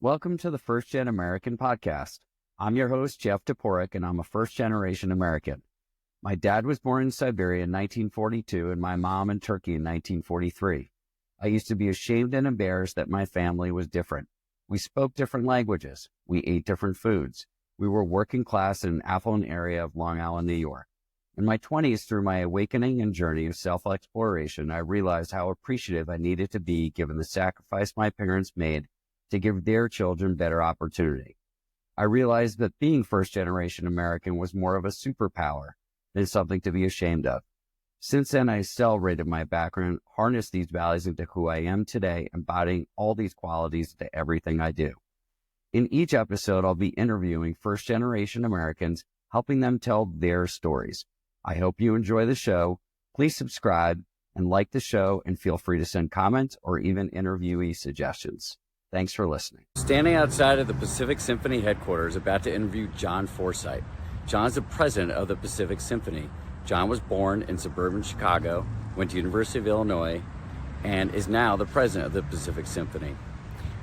Welcome to the First Gen American podcast. I'm your host, Jeff Toporek, and I'm a first-generation American. My dad was born in Siberia in 1942 and my mom in Turkey in 1943. I used to be ashamed and embarrassed that my family was different. We spoke different languages. We ate different foods. We were working class in an affluent area of Long Island, New York. In my 20s, through my awakening and journey of self-exploration, I realized how appreciative I needed to be given the sacrifice my parents made to give their children better opportunity. I realized that being first-generation American was more of a superpower than something to be ashamed of. Since then, I celebrated my background, harnessed these values into who I am today, embodying all these qualities into everything I do. In each episode, I'll be interviewing first-generation Americans, helping them tell their stories. I hope you enjoy the show. Please subscribe and like the show, and feel free to send comments or even interviewee suggestions. Thanks for listening. Standing outside of the Pacific Symphony headquarters, about to interview John Forsyte. John's the president of the Pacific Symphony. John was born in suburban Chicago, went to University of Illinois, and is now the president of the Pacific Symphony.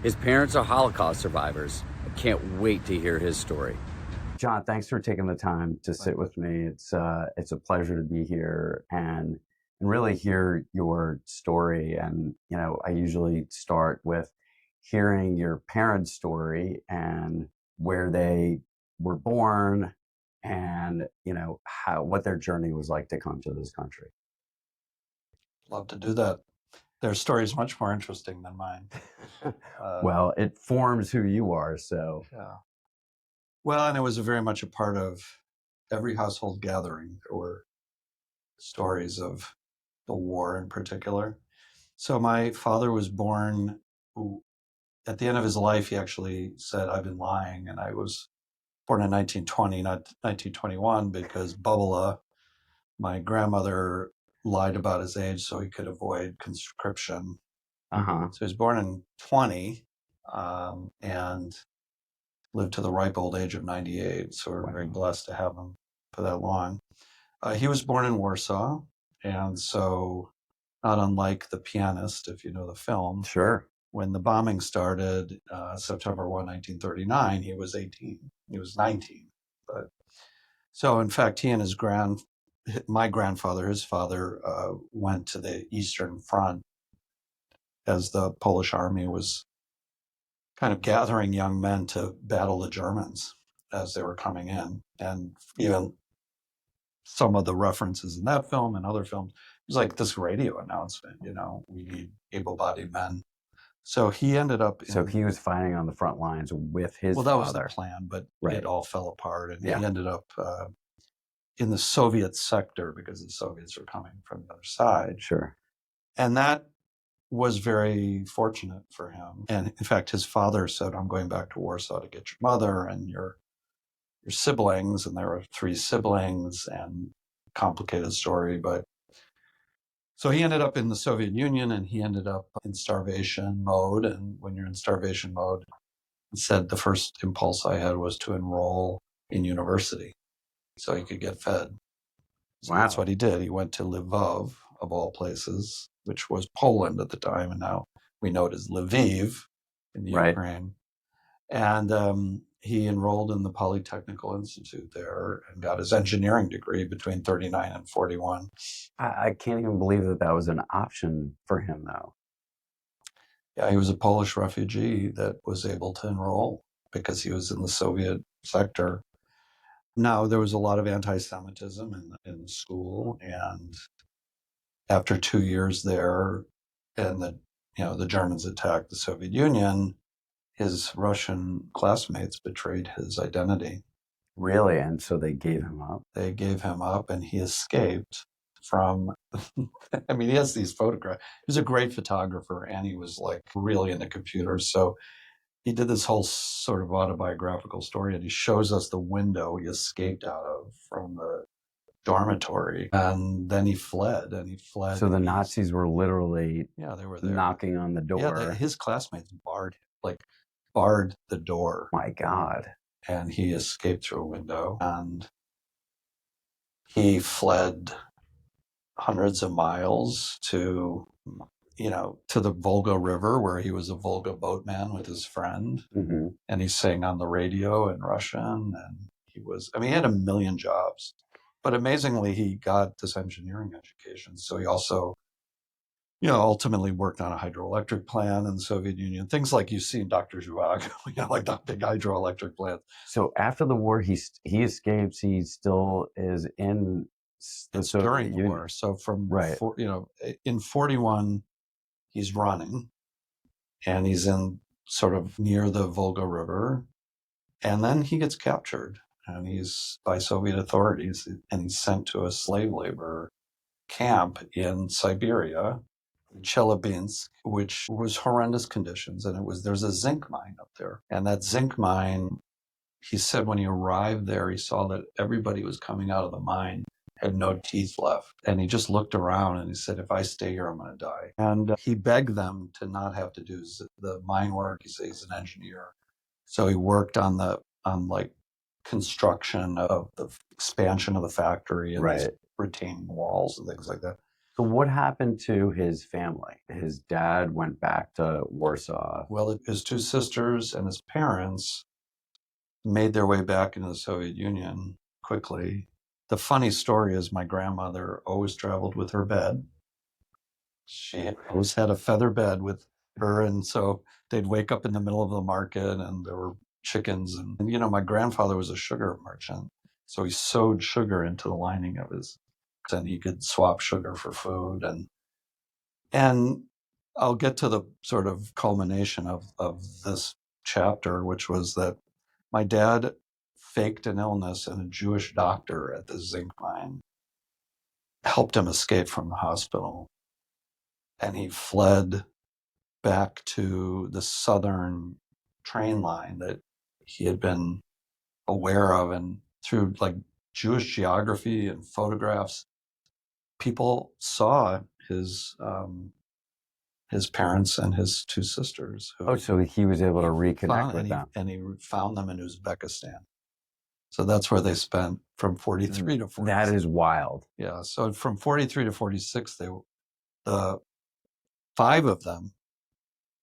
His parents are Holocaust survivors. I can't wait to hear his story. John, thanks for taking the time to sit with me. It's a pleasure to be here and really hear your story. And, you know, I usually start with hearing your parents' story and where they were born and, you know, what their journey was like to come to this country. Love to do that. Their story is much more interesting than mine. Well, it forms who you are, so. Yeah. Well, and it was very much a part of every household gathering. There were stories of the war in particular. So my father was born, at the end of his life, he actually said, "I've been lying." And I was born in 1920, not 1921, because Bubala, my grandmother, lied about his age so he could avoid conscription. So he was born in 20 and lived to the ripe old age of 98. So we're very blessed to have him for that long. He was born in Warsaw. And so not unlike The Pianist, if you know the film. Sure. When the bombing started, September 1, 1939, he was 18. He was 19. But so, in fact, he and my grandfather, his father, went to the Eastern Front as the Polish army was kind of gathering young men to battle the Germans as they were coming in. And even some of the references in that film and other films, it was like this radio announcement, you know, we need able-bodied men. So he ended up... So he was fighting on the front lines with his father. Well, that was the plan, but it all fell apart. And he ended up in the Soviet sector because the Soviets were coming from the other side. Sure. And that was very fortunate for him. And in fact, his father said, "I'm going back to Warsaw to get your mother and your siblings." And there were 3 siblings, and complicated story, but so he ended up in the Soviet Union, and he ended up in starvation mode. And when you're in starvation mode, he said the first impulse I had was to enroll in university so he could get fed. So that's what he did. He went to Lvov, of all places, which was Poland at the time, and now we know it as Lviv in the Ukraine. And he enrolled in the Polytechnical Institute there and got his engineering degree between 39 and 41. I can't even believe that was an option for him, though. Yeah, he was a Polish refugee that was able to enroll because he was in the Soviet sector. Now, there was a lot of anti-Semitism in school, and after 2 years there, and the Germans attacked the Soviet Union, his Russian classmates betrayed his identity. Really? And so they gave him up? They gave him up, and he escaped from, I mean, he has these photographs. He was a great photographer, and he was like really into computers. So he did this whole sort of autobiographical story, and he shows us the window he escaped out of from the dormitory, and then he fled. So the Nazis were literally they were there knocking on the door. Yeah, his classmates barred the door. My God. And he escaped through a window, and he fled hundreds of miles to to the Volga River, where he was a Volga boatman with his friend, and he sang on the radio in Russian, and he had a million jobs. But amazingly, he got this engineering education. So he also, ultimately worked on a hydroelectric plant in the Soviet Union, things like you see in Dr. Zhivago, like the big hydroelectric plant. So after the war, he escapes. He still is in the It's Soviet during the Union. war. So Right. In 41, he's running, and he's in sort of near the Volga River, and then he gets captured, and he's by Soviet authorities, and he's sent to a slave labor camp in Siberia, Chelyabinsk, which was horrendous conditions. And there's a zinc mine up there. And that zinc mine, he said when he arrived there, he saw that everybody was coming out of the mine had no teeth left. And he just looked around and he said, if I stay here, I'm going to die. And he begged them to not have to do the mine work. He said he's an engineer. So he worked on construction of the expansion of the factory and these retaining walls and things like that. So what happened to his family? His dad went back to Warsaw. Well, his two sisters and his parents made their way back into the Soviet Union quickly. The funny story is my grandmother always traveled with her bed. She always had a feather bed with her, and so they'd wake up in the middle of the market and there were chickens. And my grandfather was a sugar merchant, so he sewed sugar into the lining of his, and he could swap sugar for food. And I'll get to the sort of culmination of this chapter, which was that my dad faked an illness, and a Jewish doctor at the zinc mine helped him escape from the hospital. And he fled back to the southern train line that he had been aware of, and through Jewish geography and photographs, people saw his parents and his two sisters. So he was able to reconnect with them. And he found them in Uzbekistan. So that's where they spent from 43 to 46. That is wild. Yeah. So from 43 to 46, the five of them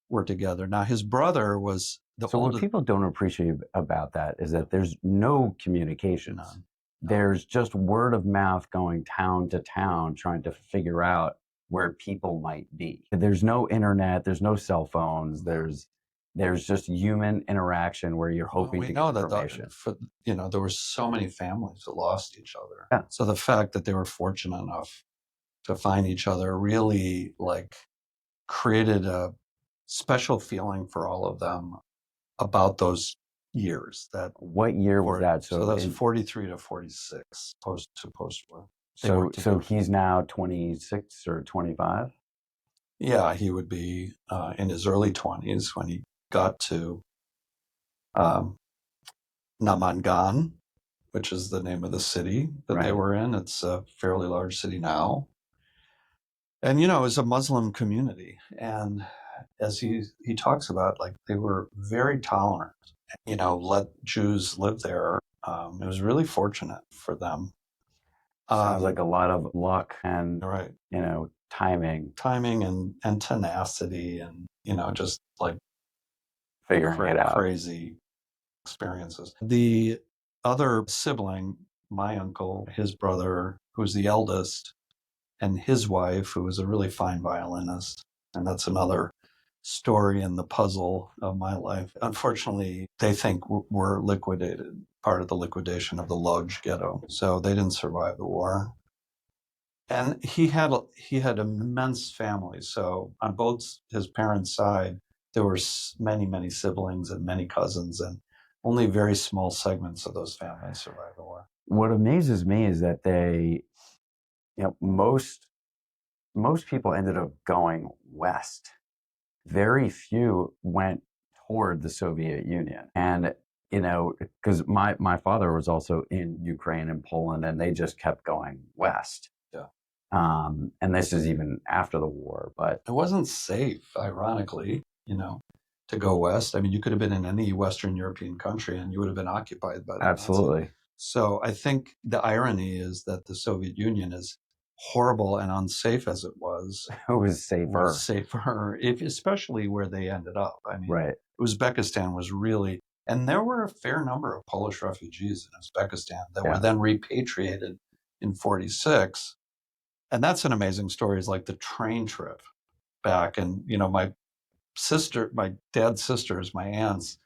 were together. Now his brother was the oldest. What people don't appreciate about that is that there's no communication. None. There's just word of mouth going town to town trying to figure out where people might be. There's no internet, there's no cell phones, there's just human interaction where you're hoping to get information. There were so many families that lost each other. Yeah. So the fact that they were fortunate enough to find each other really created a special feeling for all of them about those years. What year was that? So that was 43 to 46 post-war. So he's now 26 or 25? Yeah, he would be in his early 20s when he got to Namangan, which is the name of the city that they were in. It's a fairly large city now. And, it was a Muslim community. And as he talks about, they were very tolerant, let Jews live there. It was really fortunate for them. Sounds like a lot of luck and, timing. Timing and tenacity and, just figuring it out. Crazy experiences. The other sibling, my uncle, his brother, who's the eldest, and his wife, who was a really fine violinist. And that's another story in the puzzle of my life. Unfortunately, they think were liquidated, part of the liquidation of the Lodz ghetto. So they didn't survive the war. And he had immense family. So on both his parents' side, there were many, many siblings and many cousins, and only very small segments of those families survived the war. What amazes me is that they, most people ended up going west. Very few went toward the Soviet Union. And, because my father was also in Ukraine and Poland, and they just kept going west. Yeah. And this is even after the war, but it wasn't safe, ironically, to go west. I mean, you could have been in any Western European country and you would have been occupied by the absolutely. Nazis. So I think the irony is that the Soviet Union is horrible and unsafe as it was, It was safer. Especially where they ended up. I mean, Right. Uzbekistan was really, and there were a fair number of Polish refugees in Uzbekistan that were Yeah. then repatriated in 46. And that's an amazing story, is like the train trip back. And, my dad's sisters, my aunts,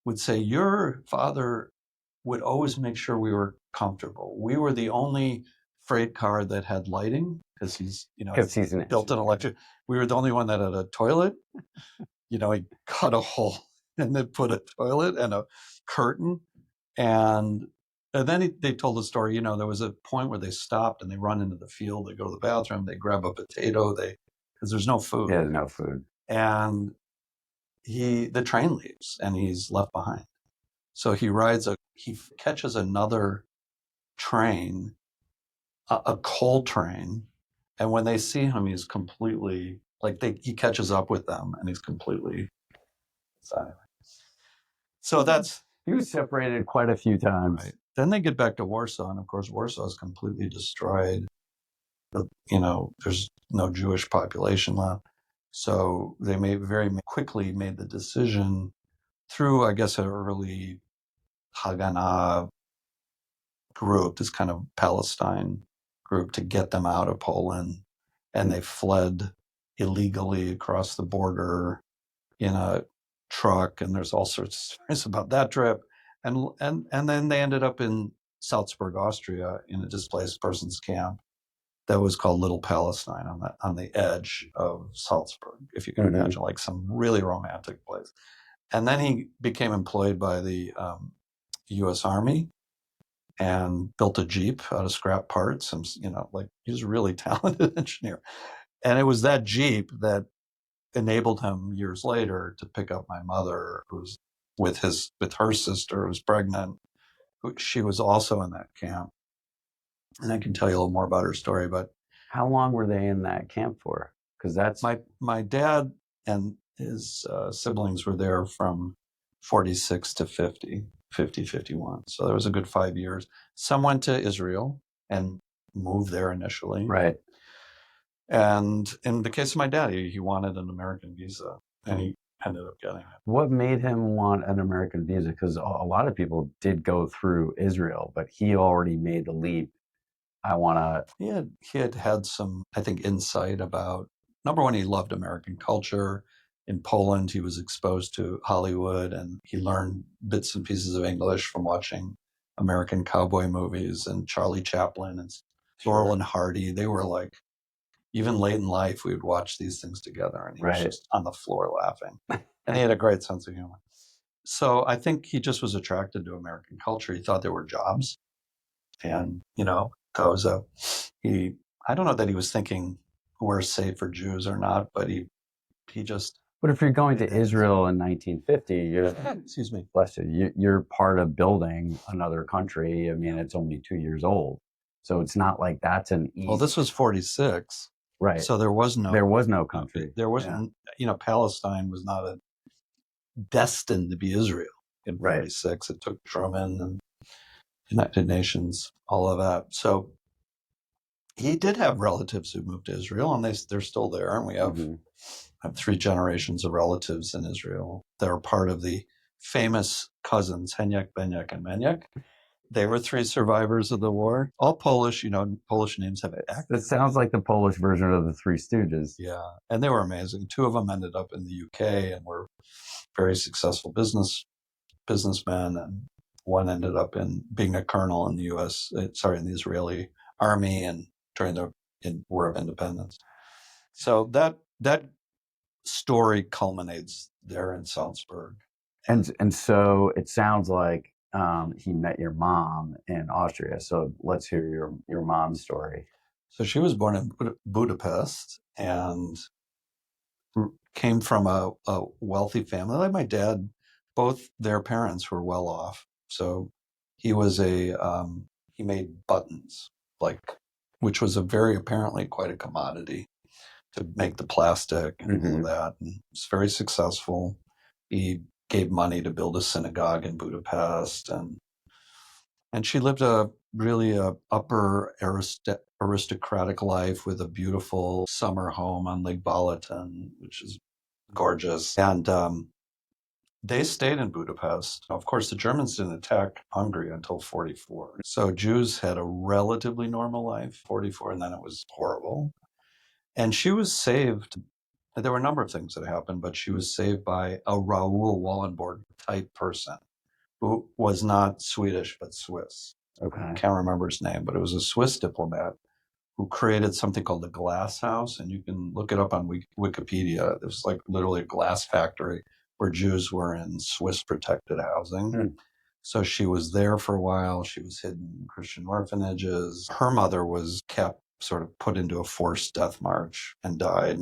would say, your father would always make sure we were comfortable. We were the only freight car that had lighting, because he's built an electric. We were the only one that had a toilet. He cut a hole and then put a toilet and a curtain. And then they told the story, there was a point where they stopped and they run into the field, they go to the bathroom, they grab a potato, because there's no food. Yeah, there's no food. And the train leaves and he's left behind. So he catches another train, a coal train. And when they see him, he's completely, he catches up with them and he's completely silent. So he was separated quite a few times. Right. Then they get back to Warsaw, and of course, Warsaw is completely destroyed. There's no Jewish population left. So they very quickly made the decision through, I guess, an early Haganah group, this kind of Palestine group, to get them out of Poland. And they fled illegally across the border in a truck. And there's all sorts of stories about that trip. And then they ended up in Salzburg, Austria, in a displaced persons camp that was called Little Palestine, on the edge of Salzburg, if you can imagine, like some really romantic place. And then he became employed by the U.S. Army and built a Jeep out of scrap parts. And, he was a really talented engineer. And it was that Jeep that enabled him years later to pick up my mother, who was with her sister, who was pregnant. She was also in that camp. And I can tell you a little more about her story. But how long were they in that camp for? Because that's my dad and his siblings were there from 46 to 51. So there was a good 5 years. Some went to Israel and moved there initially. Right. And in the case of my dad, he wanted an American visa, and he ended up getting it. What made him want an American visa? Because a lot of people did go through Israel, but he already made the leap. He had some, I think, insight about, number one, he loved American culture. In Poland, he was exposed to Hollywood, and he learned bits and pieces of English from watching American cowboy movies and Charlie Chaplin and Laurel and Hardy. They were like, even late in life, we would watch these things together, and he was just on the floor laughing. And he had a great sense of humor. So I think he just was attracted to American culture. He thought there were jobs. And, I don't know that he was thinking we're safe for Jews or not, but he just. But if you're going to Israel in 1950, excuse me, bless you, you're part of building another country. I mean, it's only 2 years old. So it's not like that's an easy. Well, this was 46. Right. So there was no country. There wasn't, Palestine was not destined to be Israel in 46. It took Truman and United Nations, all of that. So he did have relatives who moved to Israel, and they're still there. And we have 3 generations of relatives in Israel that are part of the famous cousins, Henyek, Benyek, and Menyek. They were 3 survivors of the war. All Polish, Polish names have active. It sounds like the Polish version of the Three Stooges. Yeah, and they were amazing. 2 of them ended up in the UK and were very successful businessmen, and one ended up in being a colonel in the in the Israeli army and during the War of Independence. So that story culminates there in Salzburg. And so it sounds like he met your mom in Austria. So let's hear your mom's story. So she was born in Budapest and came from a wealthy family. Like my dad, both their parents were well off. So he was he made buttons, which was apparently quite a commodity to make the plastic and all that. And it's very successful. He gave money to build a synagogue in Budapest, and she lived a really upper aristocratic life with a beautiful summer home on Lake Balaton, which is gorgeous. And they stayed in Budapest. Of course, the Germans didn't attack Hungary until 44. So Jews had a relatively normal life, 44, and then it was horrible. And she was saved. There were a number of things that happened, but she was saved by a Raoul Wallenborg type person who was not Swedish, but Swiss. Okay. I can't remember his name, but it was a Swiss diplomat who created something called the Glass House. And you can look it up on Wikipedia. It was like literally a glass factory where Jews were in Swiss protected housing. So she was there for a while. She was hidden in Christian orphanages. Her mother was kept, sort of put into a forced death march and died.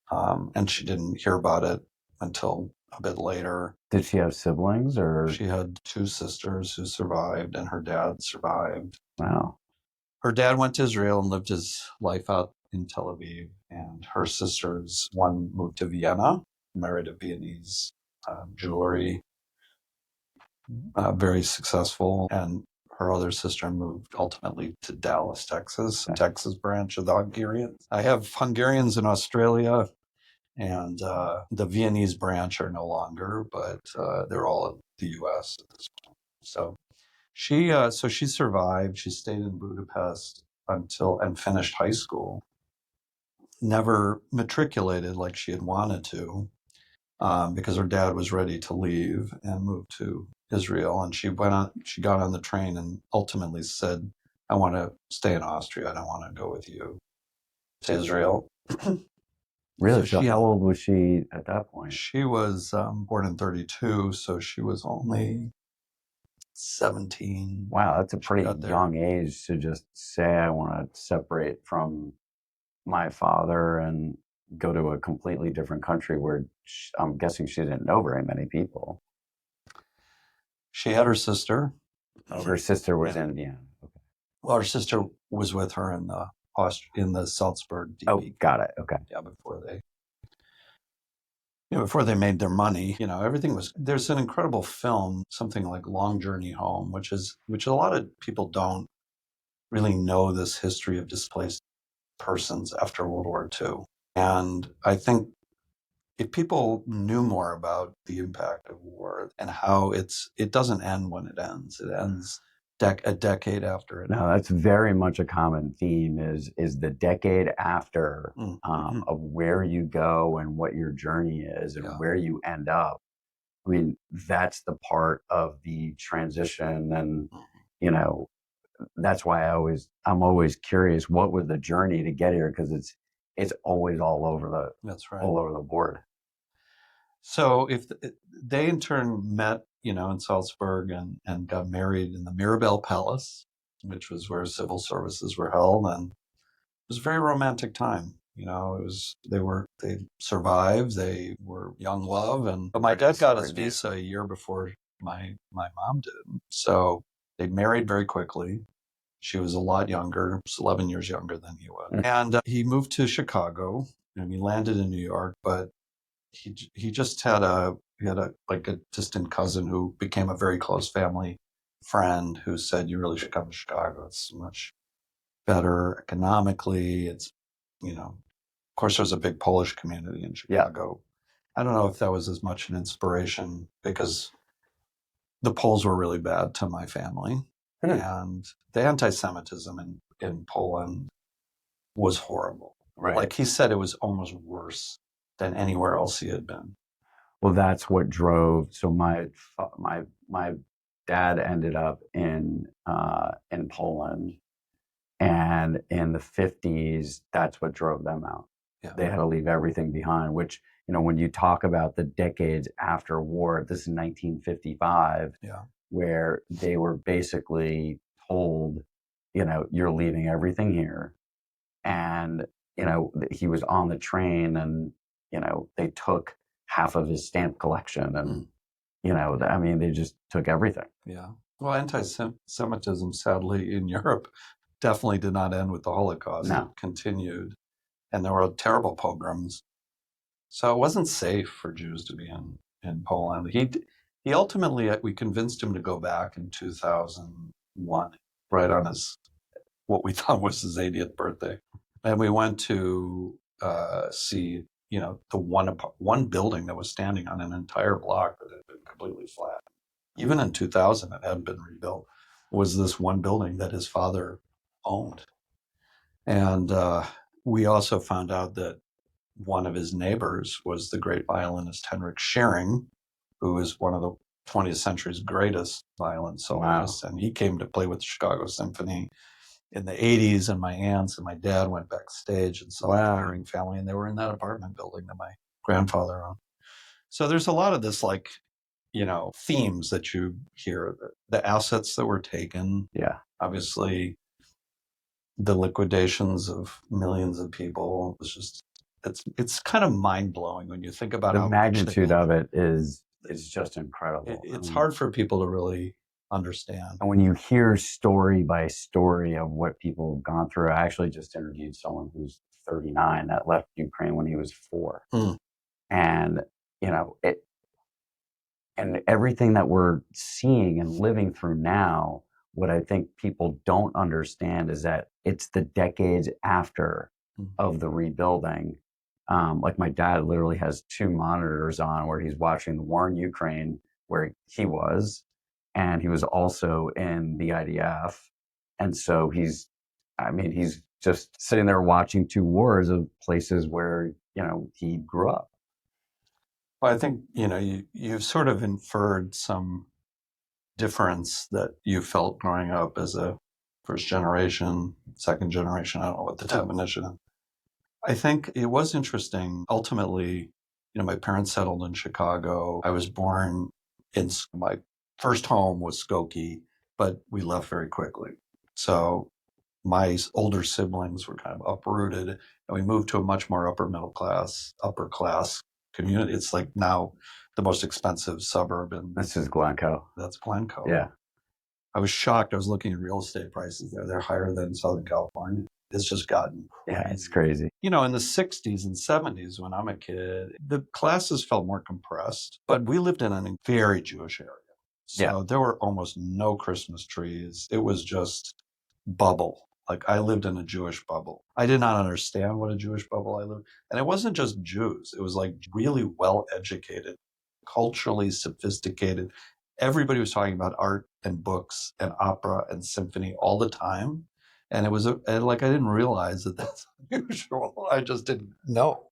And she didn't hear about it until a bit later. Did she have siblings, or? She had 2 sisters who survived, and her dad survived. Wow. Her dad went to Israel and lived his life out in Tel Aviv. And her sisters, one moved to Vienna, married a Viennese jewelry, very successful. And her other sister moved ultimately to Dallas, Texas, Texas branch of the Hungarians. I have Hungarians in Australia, and the Viennese branch are no longer, but they're all in the U.S. at this point. So she survived. She stayed in Budapest and finished high school. Never matriculated like she had wanted to, because her dad was ready to leave and move to Israel. And she got on the train and ultimately said, "I want to stay in Austria. I don't want to go with you to Israel." Really? So how old was she at that point? She was born in 32, so she was only 17. Wow, that's a pretty young age to just say, I want to separate from my father and go to a completely different country where I'm guessing she didn't know very many people. She had her sister. Oh, her sister was in Vienna. Okay. Well, her sister was with her in the Salzburg DB. Oh, got it. Okay. Yeah, before they made their money, everything was. There's an incredible film, something like Long Journey Home, which a lot of people don't really know this history of displaced persons after World War II. And I think if people knew more about the impact of war and how it doesn't end when it ends, it ends a decade after it. No, that's very much a common theme is the decade after of where you go and what your journey is and where you end up. I mean, that's the part of the transition. And, that's why I'm always curious, what was the journey to get here? Because it's always all over the board. So if they in turn met, in Salzburg and got married in the Mirabel Palace, which was where civil services were held, and it was a very romantic time. They survived. They were young love, but my dad got his visa a year before my mom did. So they married very quickly. She was a lot younger, 11 years younger than he was, and he moved to Chicago and he landed in New York, but he just had a distant cousin who became a very close family friend who said, "You really should come to Chicago. It's much better economically." It's, of course, there's a big Polish community in Chicago. Yeah. I don't know if that was as much an inspiration because the Poles were really bad to my family, and the anti-Semitism in Poland was horrible. Right. Like he said, it was almost worse than anywhere else he had been. Well, that's what drove. So my dad ended up in Poland, and in the 50s, that's what drove them out. Yeah. They had to leave everything behind. Which, when you talk about the decades after war, this is 1955, where they were basically told, you're leaving everything here, and he was on the train and. They took half of his stamp collection and, they just took everything. Yeah. Well, anti-Semitism, sadly, in Europe definitely did not end with the Holocaust. No. It continued. And there were terrible pogroms. So it wasn't safe for Jews to be in Poland. He ultimately, we convinced him to go back in 2001, right on his what we thought was his 80th birthday. And we went to see, the one building that was standing on an entire block that had been completely flat. Even in 2000, it hadn't been rebuilt, was this one building that his father owned. And we also found out that one of his neighbors was the great violinist Henrik Schering, who is one of the 20th century's greatest violin soloists. Wow. And he came to play with the Chicago Symphony in the 80s, and my aunts and my dad went backstage and saw the Schering family, and they were in that apartment building that my grandfather owned. So there's a lot of this, themes that you hear, the assets that were taken. Yeah. Obviously, the liquidations of millions of was just, it's kind of mind-blowing when you think about the magnitude of it is just incredible. It's hard for people to really understand. And when you hear story by story of what people have gone through, I actually just interviewed someone who's 39 that left Ukraine when he was 4. And, and everything that we're seeing and living through now, what I think people don't understand is that it's the decades after of the rebuilding. Like my dad literally has 2 monitors on where he's watching the war in Ukraine, where he was, and he was also in the IDF. And so he's just sitting there watching 2 wars of places where, he grew up. Well, I think, you've sort of inferred some difference that you felt growing up as a first generation, second generation, I don't know what the definition is. I think it was interesting. Ultimately, my parents settled in Chicago. I was born my first home was Skokie, but we left very quickly. So my older siblings were kind of uprooted, and we moved to a much more upper class community. It's like now the most expensive suburb. This is Glencoe. That's Glencoe. Yeah. I was shocked. I was looking at real estate prices there. They're higher than Southern California. It's just gotten crazy. Yeah, it's crazy. In the 60s and 70s, when I'm a kid, the classes felt more compressed, but we lived in a very Jewish area. So there were almost no Christmas trees. It was just bubble. Like I lived in a Jewish bubble. I did not understand what a Jewish bubble I lived. And it wasn't just Jews. It was like really well-educated, culturally sophisticated. Everybody was talking about art and books and opera and symphony all the time. And it was I didn't realize that that's unusual. I just didn't know.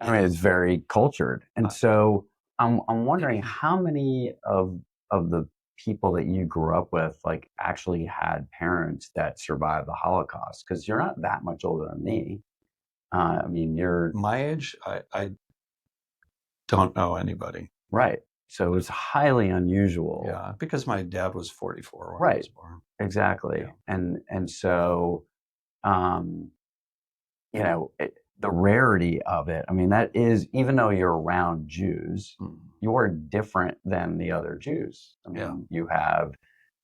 I mean, it's very cultured. And so I'm wondering how many of the people that you grew up with actually had parents that survived the Holocaust, because you're not that much older than me. I mean, you're my age. I don't know anybody. Right. So it's highly unusual. Yeah, because my dad was 44 when right. I was born. Exactly. Yeah. And so, the rarity of it, I mean, that is, even though you're around Jews, you're different than the other Jews. I mean, you have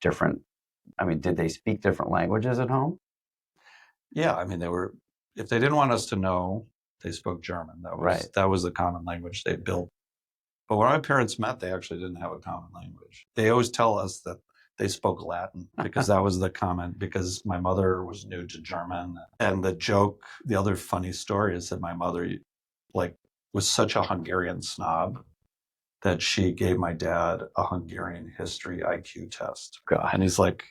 different, did they speak different languages at home? Yeah, if they didn't want us to know, they spoke German. That was the common language they built. But when my parents met, they actually didn't have a common language. They always tell us that they spoke Latin because that was the common, because my mother was new to German. And the other funny story is that my mother was such a Hungarian snob that she gave my dad a Hungarian history IQ test. God. And he's like,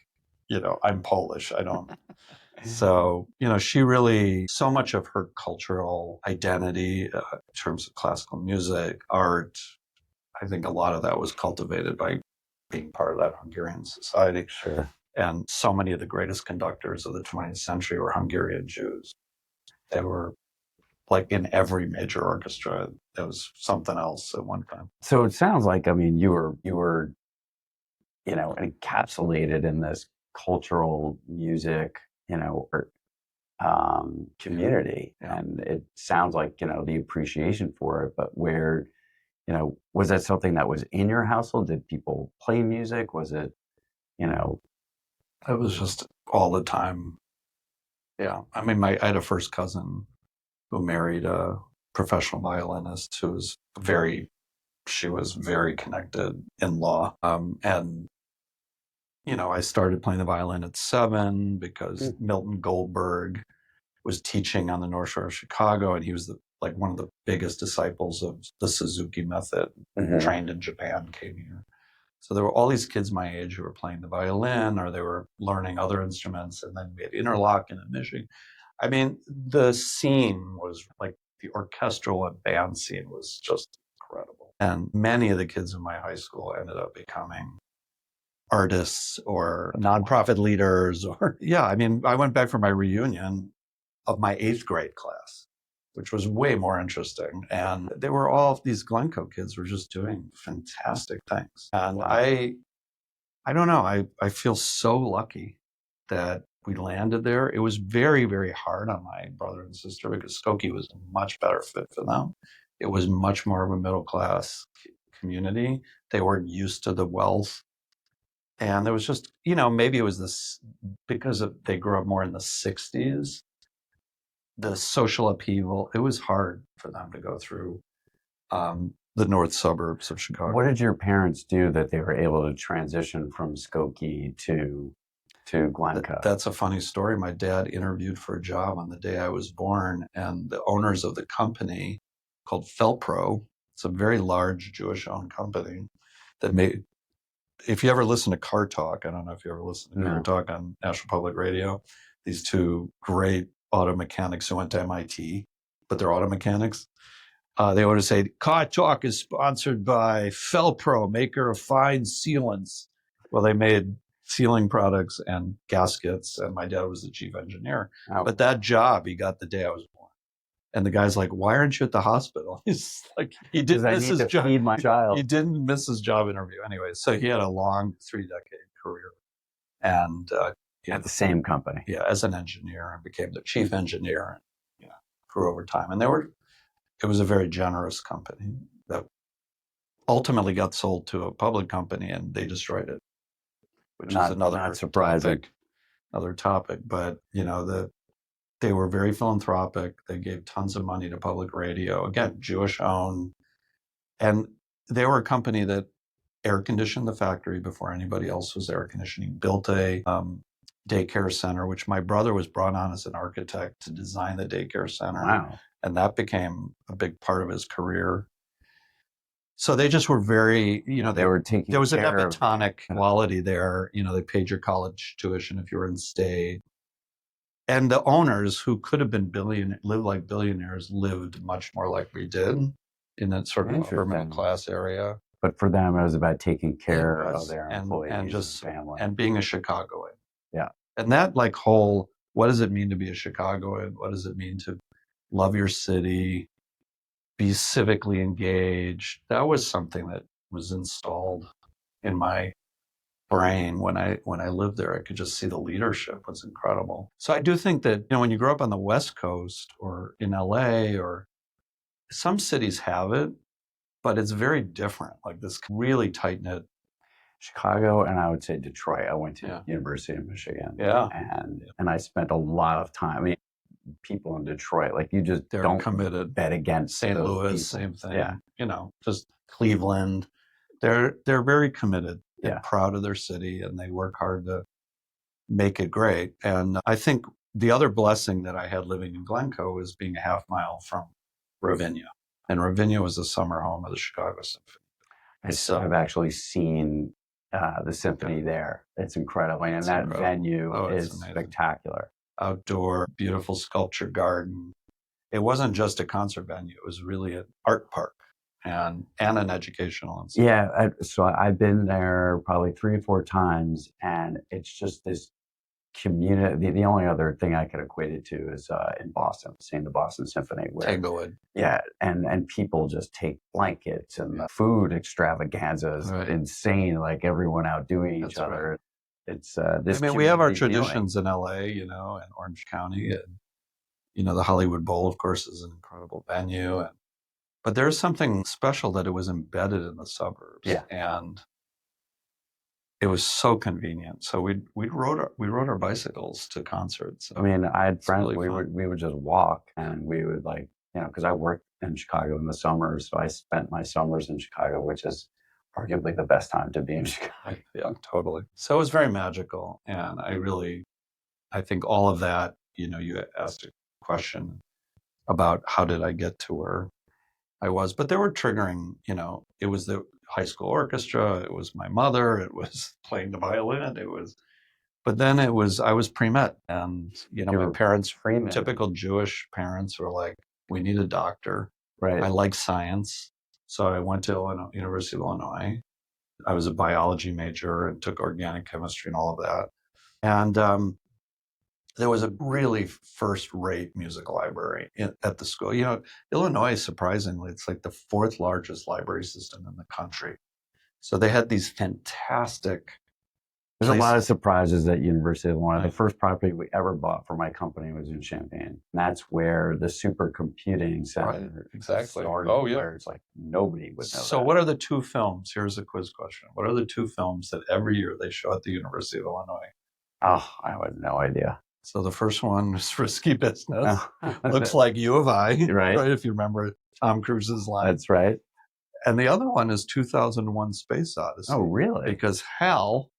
I'm Polish. I don't. So, she really, so much of her cultural identity in terms of classical music, art, I think a lot of that was cultivated by being part of that Hungarian society. Sure. And so many of the greatest conductors of the 20th century were Hungarian Jews. They were in every major orchestra. There was something else at one time. So it sounds like, you were, encapsulated in this cultural music, community. Yeah. And it sounds like, the appreciation for it, but where, was that something that was in your household? Did people play music? Was it, It was just all the time. Yeah. I had a first cousin who married a professional violinist who was very connected in law. And, I started playing the violin at 7 because Milton Goldberg was teaching on the North Shore of Chicago, and he was one of the biggest disciples of the Suzuki method. Trained in Japan, came here. So there were all these kids my age who were playing the violin, or they were learning other instruments, and then we had interlocking and Michigan. I mean, the scene was like the orchestral and band scene was just incredible. And many of the kids in my high school ended up becoming artists or nonprofit leaders I mean, I went back for my reunion of my 8th grade class, which was way more interesting. And they were all, these Glencoe kids were just doing fantastic things. And I don't know, I feel so lucky that we landed there. It was very, very hard on my brother and sister because Skokie was a much better fit for them. It was much more of a middle class community. They weren't used to the wealth. And there was just, maybe it was this, because they grew up more in the 60s, the social upheaval, it was hard for them to go through the north suburbs of Chicago. What did your parents do that they were able to transition from Skokie to Glencoe? That's a funny story. My dad interviewed for a job on the day I was born, and the owners of the company called Felpro, it's a very large Jewish-owned company that made, if you ever listen to Car Talk, I don't know if you ever listen to Car Talk on National Public Radio, these two great auto mechanics who went to MIT, but they're auto mechanics. They always say, Car Talk is sponsored by Felpro, maker of fine sealants. Well, they made sealing products and gaskets, and my dad was the chief engineer. Oh. But that job he got the day I was born. And the guy's like, why aren't you at the hospital? He's like, he didn't miss his job. Feed my child. He didn't miss his job interview. Anyway, so he had a long 3-decade career. And at the same company. Yeah, as an engineer, and became the chief engineer, and grew over time. And it was a very generous company that ultimately got sold to a public company, and they destroyed it, which is another not surprising. Another topic. But they were very philanthropic. They gave tons of money to public radio. Again, Jewish owned, and they were a company that air conditioned the factory before anybody else was air conditioning. Built a daycare center, which my brother was brought on as an architect to design the daycare center. Wow. And that became a big part of his career. So they just were very, they were taking there was an care of epitonic quality there. They paid your college tuition if you were in state. And the owners, who could have been lived like billionaires, lived much more like we did in that sort of upper middle class area. But for them, it was about taking care of their employees and just family. And being a Chicagoan. Yeah. And that whole, what does it mean to be a Chicagoan? What does it mean to love your city, be civically engaged? That was something that was installed in my brain when I lived there. I could just see the leadership. It was incredible. So I do think that, when you grow up on the West Coast or in LA, or some cities have it, but it's very different. Like this really tight-knit. Chicago, and I would say Detroit. I went to University of Michigan. Yeah. And I spent a lot of time. I mean, people in Detroit, like you just don't committed. Bet against St. Louis, people. Same thing. Yeah. Just Cleveland. They're very committed. Yeah. They're proud of their city, and they work hard to make it great. And I think the other blessing that I had living in Glencoe was being a half mile from Ravinia. And Ravinia was the summer home of the Chicago Symphony. I've actually seen the symphony there. It's incredible. And that incredible. Venue is amazing. Spectacular. Outdoor, beautiful sculpture garden. It wasn't just a concert venue. It was really an art park and an educational institute. Yeah. So I've been there probably 3 or 4 times, and it's just this community. The only other thing I could equate it to is in Boston, seeing the Boston Symphony. Tanglewood. Yeah, and people just take blankets, and the food extravaganza is insane. Like everyone outdoing each other. Right. It's this. I mean, we have our traditions in LA, and Orange County, and the Hollywood Bowl, of course, is an incredible venue. But there's something special that it was embedded in the suburbs. Yeah, and it was so convenient. So we rode our bicycles to concerts. So I mean, I had friends. Really we would just walk, and we would because I worked in Chicago in the summers, so I spent my summers in Chicago, which is arguably the best time to be in Chicago. Yeah, totally. So it was very magical. And I think all of that, you asked a question about how did I get to where I was, but there were triggering, it was the high school orchestra, it was my mother, it was playing the violin, but then I was pre-med, and, my parents, pre-med. Typical Jewish parents, were like, we need a doctor. Right. I like science. So I went to University of Illinois. I was a biology major and took organic chemistry and all of that. And there was a really first-rate music library at the school. Illinois, surprisingly, it's like the fourth largest library system in the country. So they had these fantastic There's a lot of surprises at University of Illinois. Right. The first property we ever bought for my company was in Champaign. And that's where the supercomputing center started. Oh, yeah. Where it's like nobody would know So what are the two films? Here's a quiz question. What are the two films that every year they show at the University of Illinois? Oh, I have no idea. So the first one is Risky Business. Looks like U of I, right? If you remember Tom Cruise's line. That's right. And the other one is 2001: Space Odyssey. Oh, really? Because HAL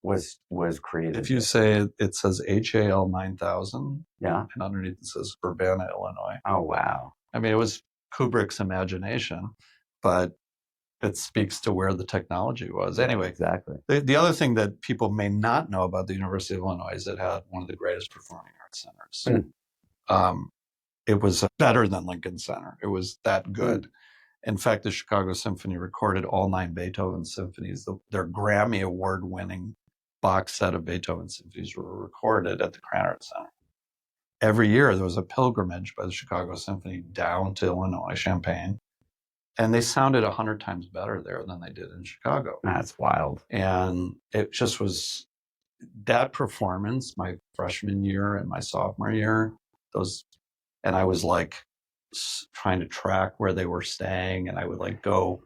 was created. If you say it says HAL 9000, yeah, and underneath it says Urbana, Illinois. Oh, wow. I mean, it was Kubrick's imagination, but it speaks to where the technology was. Anyway, exactly. The other thing that people may not know about the University of Illinois is it had one of the greatest performing arts centers. It was better than Lincoln Center. It was that good. In fact, the Chicago Symphony recorded all 9 Beethoven symphonies. Their Grammy Award-winning box set of Beethoven symphonies were recorded at the Krannert Center. Every year, there was a pilgrimage by the Chicago Symphony down to Illinois, Champaign, and they sounded 100 times better there than they did in Chicago. That's wild. And it just was that performance, my freshman year and my sophomore year, and I was like trying to track where they were staying, and I would like go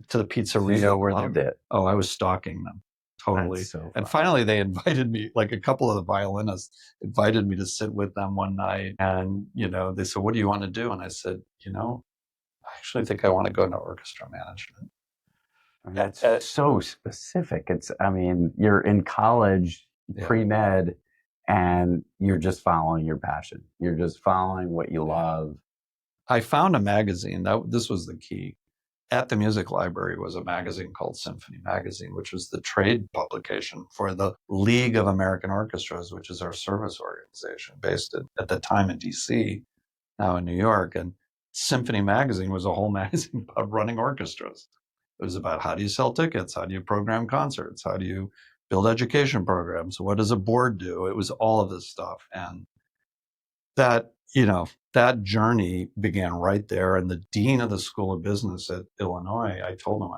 to the pizzeria where they did. Oh, I was stalking them. Totally. And finally, they invited me, like a couple of the violinists invited me to sit with them one night. And, they said, what do you want to do? And I said, I actually think I want to go into orchestra management. That's so specific. You're in college, pre-med, and you're just following your passion. You're just following what you love. I found a magazine. This was the key. At the music library was a magazine called Symphony Magazine, which was the trade publication for the League of American Orchestras, which is our service organization based at the time in DC, now in New York. And Symphony Magazine was a whole magazine about running orchestras. It was about how do you sell tickets? How do you program concerts? How do you build education programs? What does a board do? It was all of this stuff. And that journey began right there. And the dean of the School of Business at Illinois, I told him,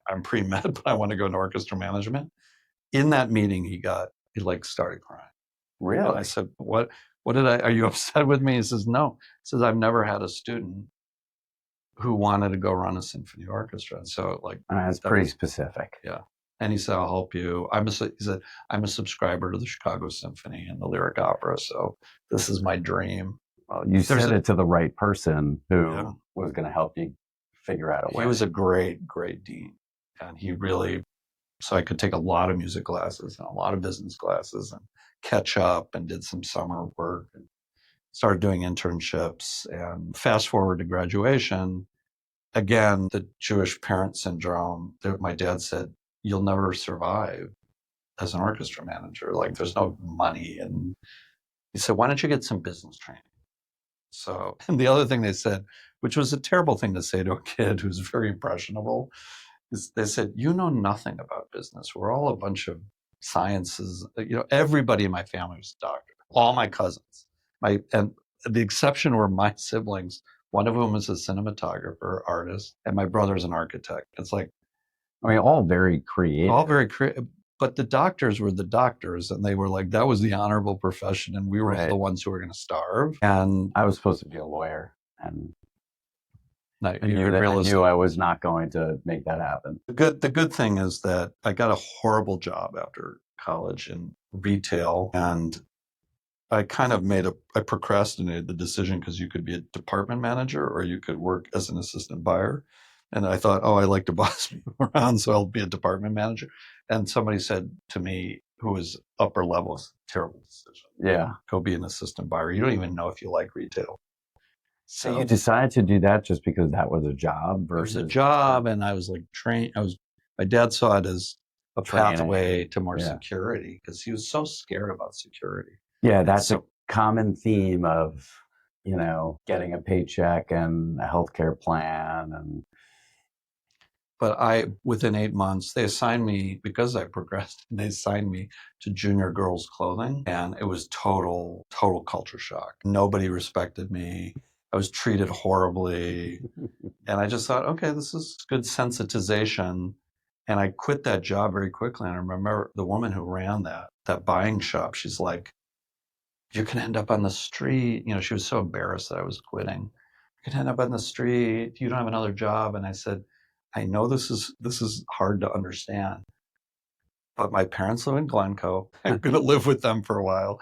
I'm pre-med, but I want to go into orchestra management. In that meeting, he started crying. Really? And I said, are you upset with me? He says, no. He says, I've never had a student who wanted to go run a symphony orchestra. And so that's pretty specific. Yeah. And he said, I'll help you. He said, I'm a subscriber to the Chicago Symphony and the Lyric Opera. So this is my dream. Well, you said it to the right person who was going to help you figure out a way. He was a great, great dean. And he really, so I could take a lot of music classes and a lot of business classes and catch up, and did some summer work and started doing internships. And fast forward to graduation, again, the Jewish parent syndrome. My dad said, you'll never survive as an orchestra manager. There's no money. And he said, why don't you get some business training? So, and the other thing they said, which was a terrible thing to say to a kid who's very impressionable, is they said, you know nothing about business. We're all a bunch of sciences. Everybody in my family was a doctor. All my cousins. And the exception were my siblings. One of whom was a cinematographer, artist, and my brother's an architect. It's all very creative. All very creative. But the doctors were the doctors, and they were that was the honorable profession, and we were the ones who were going to starve. And I was supposed to be a lawyer, and I knew I was not going to make that happen. The good thing is that I got a horrible job after college in retail, and I kind of I procrastinated the decision, because you could be a department manager or you could work as an assistant buyer. And I thought, oh, I like to boss people around, so I'll be a department manager. And somebody said to me, who was upper level, terrible decision. Yeah. Go be an assistant buyer. You don't even know if you like retail. So you decided to do that just because that was a job It was versus a job, and I was like trained. My dad saw it as a training. pathway to more Yeah. security because he was so scared about security. Yeah, that's a common theme of, getting a paycheck and a healthcare plan. But within 8 months, they assigned me, because I progressed, they assigned me to junior girls clothing. And it was total culture shock. Nobody respected me. I was treated horribly. And I just thought, okay, this is good sensitization. And I quit that job very quickly. And I remember the woman who ran that buying shop, she's like, you can end up on the street. She was so embarrassed that I was quitting. You can end up on the street. You don't have another job. And I said, I know this is hard to understand, but my parents live in Glencoe. I'm going to live with them for a while.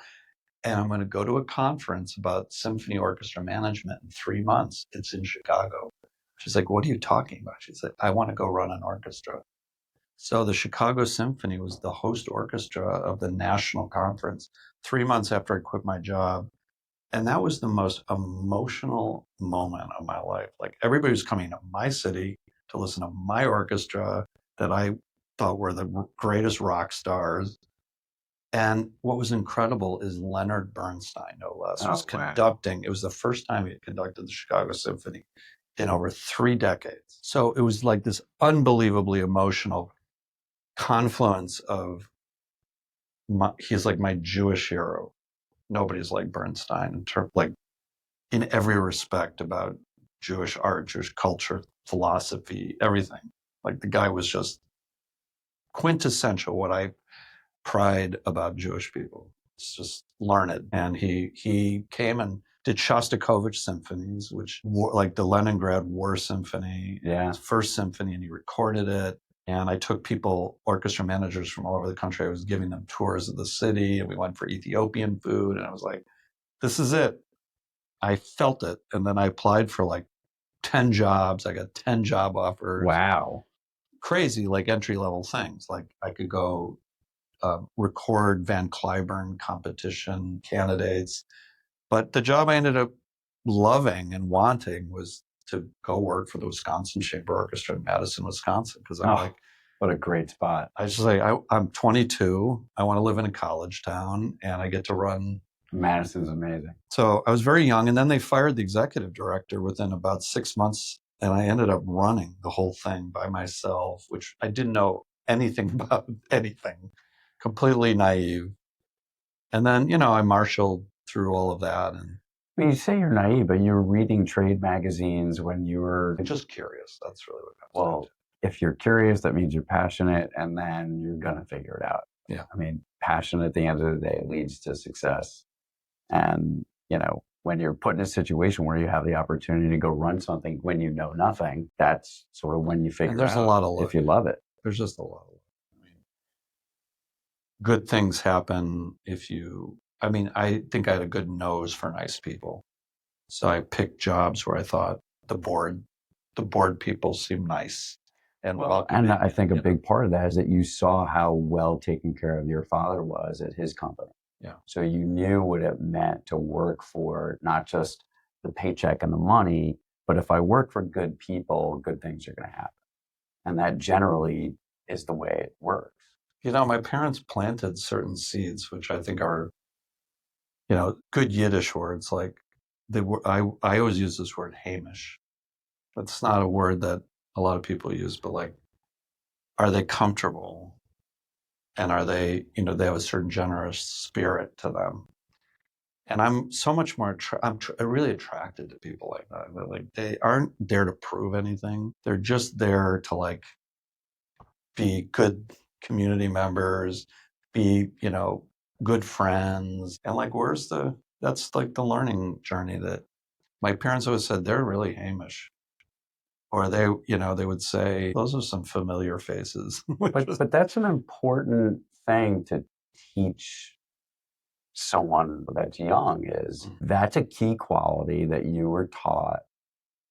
And I'm going to go to a conference about symphony orchestra management in 3 months. It's in Chicago. She's like, what are you talking about? She's like, I want to go run an orchestra. So the Chicago Symphony was the host orchestra of the national conference 3 months after I quit my job. And that was the most emotional moment of my life. Like, everybody was coming to my city to listen to my orchestra that I thought were the greatest rock stars. And what was incredible is Leonard Bernstein, no less, was conducting. It was the first time he had conducted the Chicago Symphony in over 3 decades. So it was like this unbelievably emotional confluence of he's like my Jewish hero. Nobody's like Bernstein in every respect about Jewish art, Jewish culture, philosophy, everything. Like, the guy was just quintessential what I pride about Jewish people. It's just learned. And he came and did Shostakovich symphonies, which were like the Leningrad War Symphony, his first symphony, and he recorded it. And I took orchestra managers from all over the country. I was giving them tours of the city, and we went for Ethiopian food. And I was like, this is it. I felt it. And then I applied for like 10 jobs. I got 10 job offers. Wow. Crazy, like entry-level things. Like, I could go record Van Cliburn competition candidates. But the job I ended up loving and wanting was to go work for the Wisconsin Chamber Orchestra in Madison, Wisconsin. Because I'm like, what a great spot. I just like, I'm 22. I want to live in a college town, and I get to run. Madison's amazing. So I was very young, and then they fired the executive director within about 6 months, and I ended up running the whole thing by myself, which I didn't know anything about anything, completely naive. And then, I marshaled through all of that. And you say you're naive, but you were reading trade magazines when you were just curious. That's really what comes well, if you're curious, that means you're passionate, and then you're going to figure it out. Yeah. I mean, passion at the end of the day leads to success. And, when you're put in a situation where you have the opportunity to go run something when you know nothing, that's sort of when you figure there's out a lot of if you love it. There's just a lot of good things happen I think I had a good nose for nice people. So I picked jobs where I thought the board people seemed nice and welcoming. And I think a big part of that is that you saw how well taken care of your father was at his company. Yeah. So you knew what it meant to work for not just the paycheck and the money, but if I work for good people, good things are going to happen. And that generally is the way it works. My parents planted certain seeds, which I think are, good Yiddish words. Like, I always use this word Hamish. That's not a word that a lot of people use, but like, are they comfortable? And are they, they have a certain generous spirit to them. And I'm so much more, I'm really attracted to people like that. They're like, they aren't there to prove anything. They're just there to like be good community members, be, good friends. And like, that's like the learning journey that my parents always said, they're really Hamish. Or they would say, those are some familiar faces. But that's an important thing to teach someone that's young, is that's a key quality that you were taught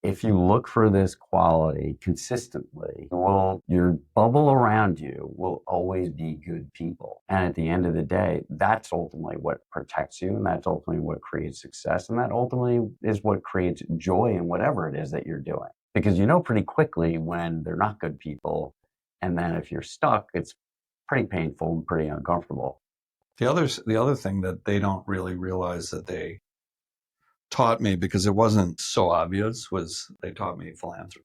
if you look for this quality consistently, your bubble around you will always be good people. And at the end of the day, that's ultimately what protects you. And that's ultimately what creates success. And that ultimately is what creates joy in whatever it is that you're doing. Because you know pretty quickly when they're not good people. And then if you're stuck, it's pretty painful and pretty uncomfortable. The other thing that they don't really realize that they taught me, because it wasn't so obvious, was they taught me philanthropy.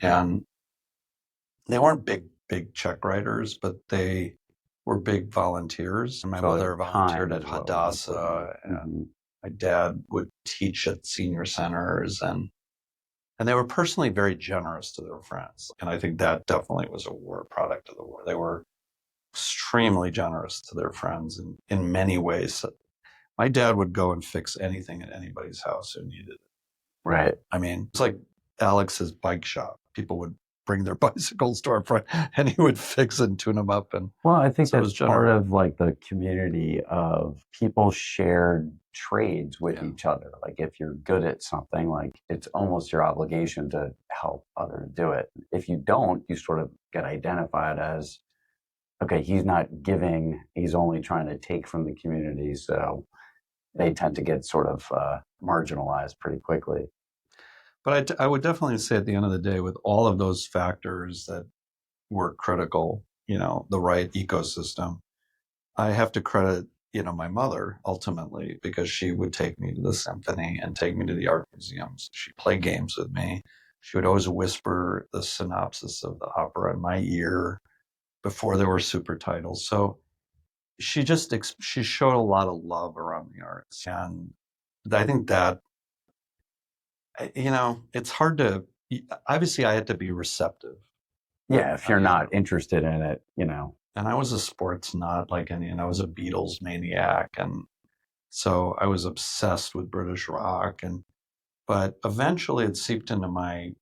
And they weren't big check writers, but they were big volunteers. My mother volunteered at Hadassah, and my dad would teach at senior centers, and they were personally very generous to their friends. And I think that definitely was a product of the war. They were extremely generous to their friends in many ways. My dad would go and fix anything at anybody's house who needed it. Right. I mean, it's like Alex's bike shop. People would bring their bicycles to our front and he would fix and tune them up. And well, I think that's part of like the community of people shared trades with each other. Like if you're good at something, like it's almost your obligation to help others do it. If you don't, you sort of get identified as, okay, he's not giving, he's only trying to take from the community. So they tend to get sort of marginalized pretty quickly. But I would definitely say at the end of the day, with all of those factors that were critical, the right ecosystem, I have to credit, my mother ultimately, because she would take me to the symphony and take me to the art museums. She'd play games with me. She would always whisper the synopsis of the opera in my ear before there were super titles. So she showed a lot of love around the arts. And I think that, it's hard to, obviously I had to be receptive. Yeah, if you're not interested in it, And I was a sports nut, I was a Beatles maniac. And so I was obsessed with British rock. But eventually it seeped into my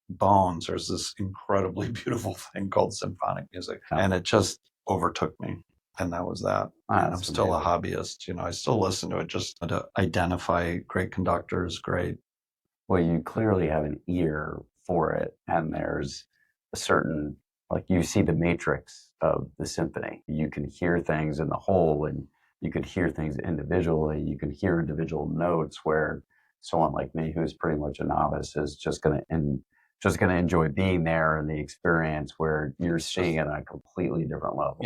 bones. There's this incredibly beautiful thing called symphonic music. And it just overtook me. And that was that. And I'm still a hobbyist. I still listen to it just to identify great conductors, great. Well, you clearly have an ear for it. And there's a certain, like you see the matrix of the symphony. You can hear things in the whole and you can hear things individually. You can hear individual notes where someone like me, who's pretty much a novice, is just going to enjoy being there and the experience where you're seeing it on a completely different level.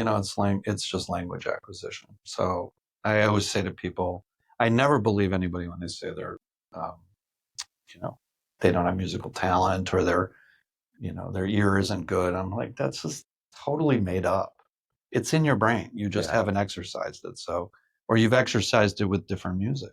It's just language acquisition. So I always say to people, I never believe anybody when they say they're, they don't have musical talent or their ear isn't good. I'm like, that's just totally made up. It's in your brain. You just haven't exercised it. So, or you've exercised it with different music.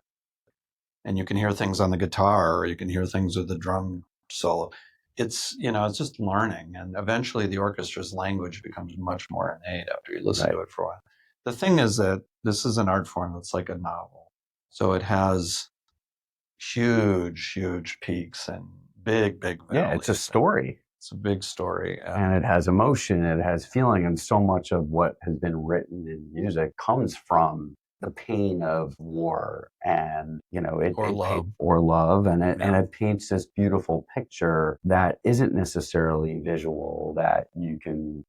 And you can hear things on the guitar or you can hear things with the drum solo. It's, it's just learning. And eventually the orchestra's language becomes much more innate after you listen to it for a while. The thing is that this is an art form that's like a novel. So it has huge peaks and big valleys. Yeah, it's a story. It's a big story. And it has emotion, it has feeling, and so much of what has been written in music comes from the pain of war and, love. And it paints this beautiful picture that isn't necessarily visual, that you can,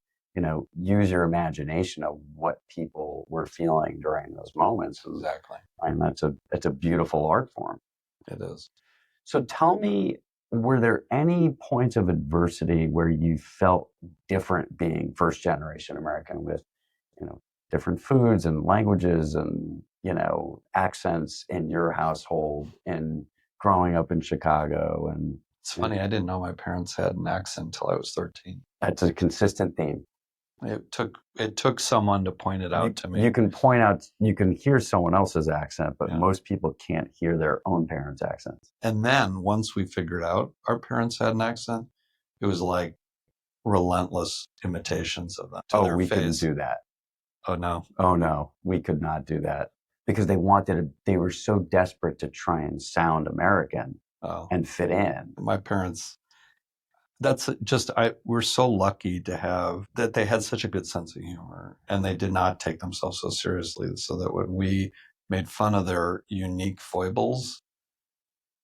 use your imagination of what people were feeling during those moments. Exactly. And it's a beautiful art form. It is. So tell me, were there any points of adversity where you felt different being first generation American with, different foods and languages and, accents in your household and growing up in Chicago? And it's funny, I didn't know my parents had an accent until I was 13. That's a consistent theme. It took someone to point it out to me. You can hear someone else's accent, but most people can't hear their own parents' accents. And then once we figured out our parents had an accent, it was like relentless imitations of them. We couldn't do that. Oh no, we could not do that because they were so desperate to try and sound American and fit in. My parents, we're so lucky to have that. They had such a good sense of humor and they did not take themselves so seriously, so that when we made fun of their unique foibles,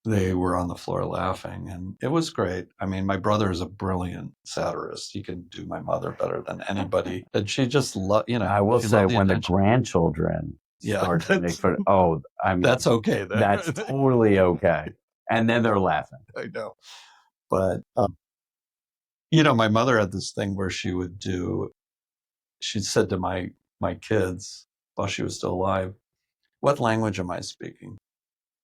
they were on the floor laughing, and it was great. I mean, my brother is a brilliant satirist. He can do my mother better than anybody. And she just loved, I will she say loved the when the attention. grandchildren Yeah, start to make fun, oh, I mean, that's okay. that's totally okay. And then they're laughing. I know. But, my mother had this thing where she said to my kids while she was still alive, "What language am I speaking?"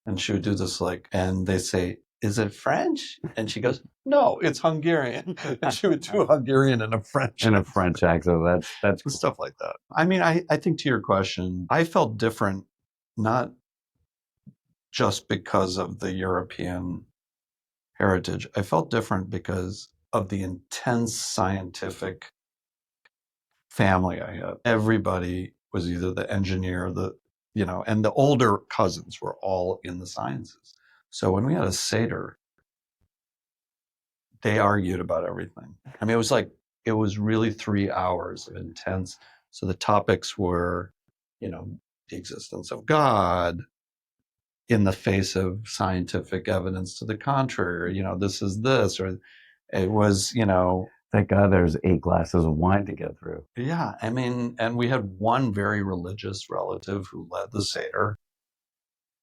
And she would do this and they say, "Is it French?" And she goes, "No, it's Hungarian." And she would do Hungarian in a French accent. That's cool. Stuff like that. I mean, I think to your question, I felt different, not just because of the European heritage. I felt different because of the intense scientific family I had. Everybody was either the engineer, and the older cousins were all in the sciences. So when we had a Seder, they argued about everything. I mean, it was really 3 hours of intense. So the topics were, the existence of God in the face of scientific evidence to the contrary, or, this is this, or it was, Thank God there's 8 glasses of wine to get through. Yeah. I mean, and we had one very religious relative who led the Seder,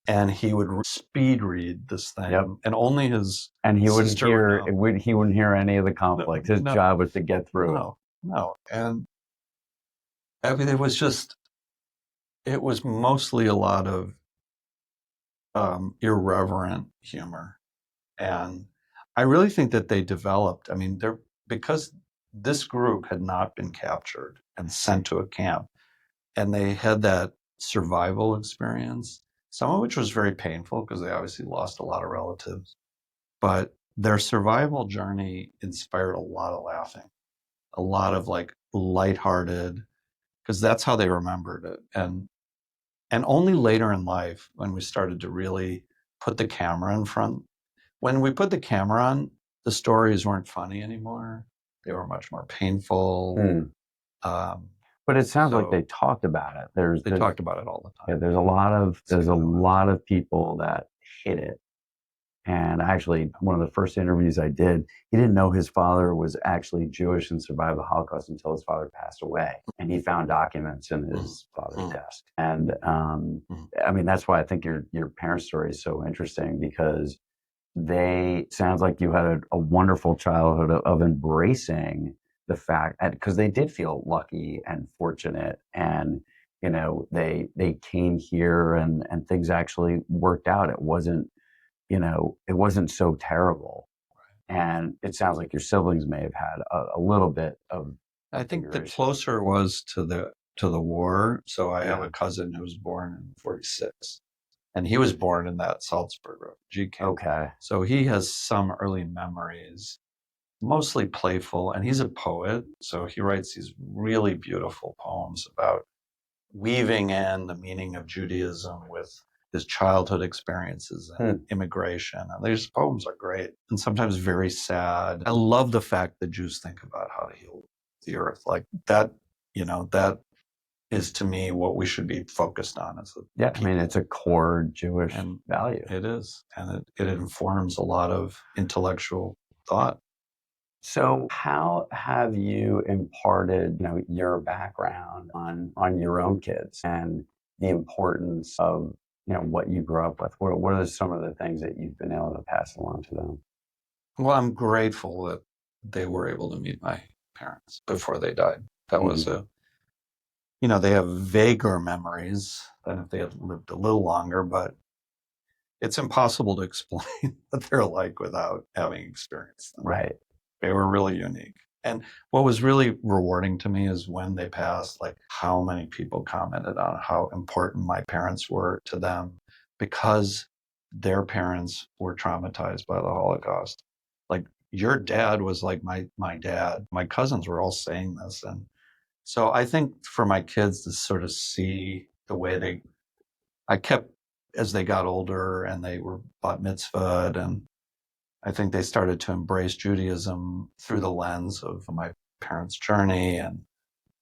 and he would speed read this thing. Yep. And only his And he wouldn't sister he wouldn't hear any of the conflict. His job was to get through it. No. And I mean, it was mostly a lot of irreverent humor. And I really think that they developed, I mean, because this group had not been captured and sent to a camp, and they had that survival experience, some of which was very painful because they obviously lost a lot of relatives. But their survival journey inspired a lot of laughing, a lot of lighthearted, because that's how they remembered it. And only later in life, when we started to really put the camera in front, when we put the camera on, the stories weren't funny anymore. They were much more painful. But it sounds like they talked about it. They talked about it all the time. Yeah, there's a lot of people that hit it. And actually, one of the first interviews I did, he didn't know his father was actually Jewish and survived the Holocaust until his father passed away. And he found documents in his father's desk. And I mean, that's why I think your parents' story is so interesting, because sounds like you had a wonderful childhood of embracing the fact, because they did feel lucky and fortunate, and they came here and things actually worked out. It wasn't so terrible. And it sounds like your siblings may have had a little bit of. I think the closer it was to the war. So I have a cousin who was born in 1946, and he was born in that Salzburg refugee camp. Okay. So he has some early memories, mostly playful, and he's a poet. So he writes these really beautiful poems about weaving in the meaning of Judaism with his childhood experiences and immigration. And these poems are great and sometimes very sad. I love the fact that Jews think about how to heal the earth. Like that, that is to me what we should be focused on as a people. I mean, it's a core Jewish value. It is. And it informs a lot of intellectual thought. So how have you imparted, your background on your own kids and the importance of, what you grew up with? What are some of the things that you've been able to pass along to them? Well, I'm grateful that they were able to meet my parents before they died. That was they have vaguer memories than if they had lived a little longer, but it's impossible to explain what they're like without having experienced them. Right. They were really unique. And what was really rewarding to me is when they passed, how many people commented on how important my parents were to them because their parents were traumatized by the Holocaust. Your dad was like my dad. My cousins were all saying this. And so I think for my kids to sort of see the way as they got older and they were bat mitzvahed, and I think they started to embrace Judaism through the lens of my parents' journey. And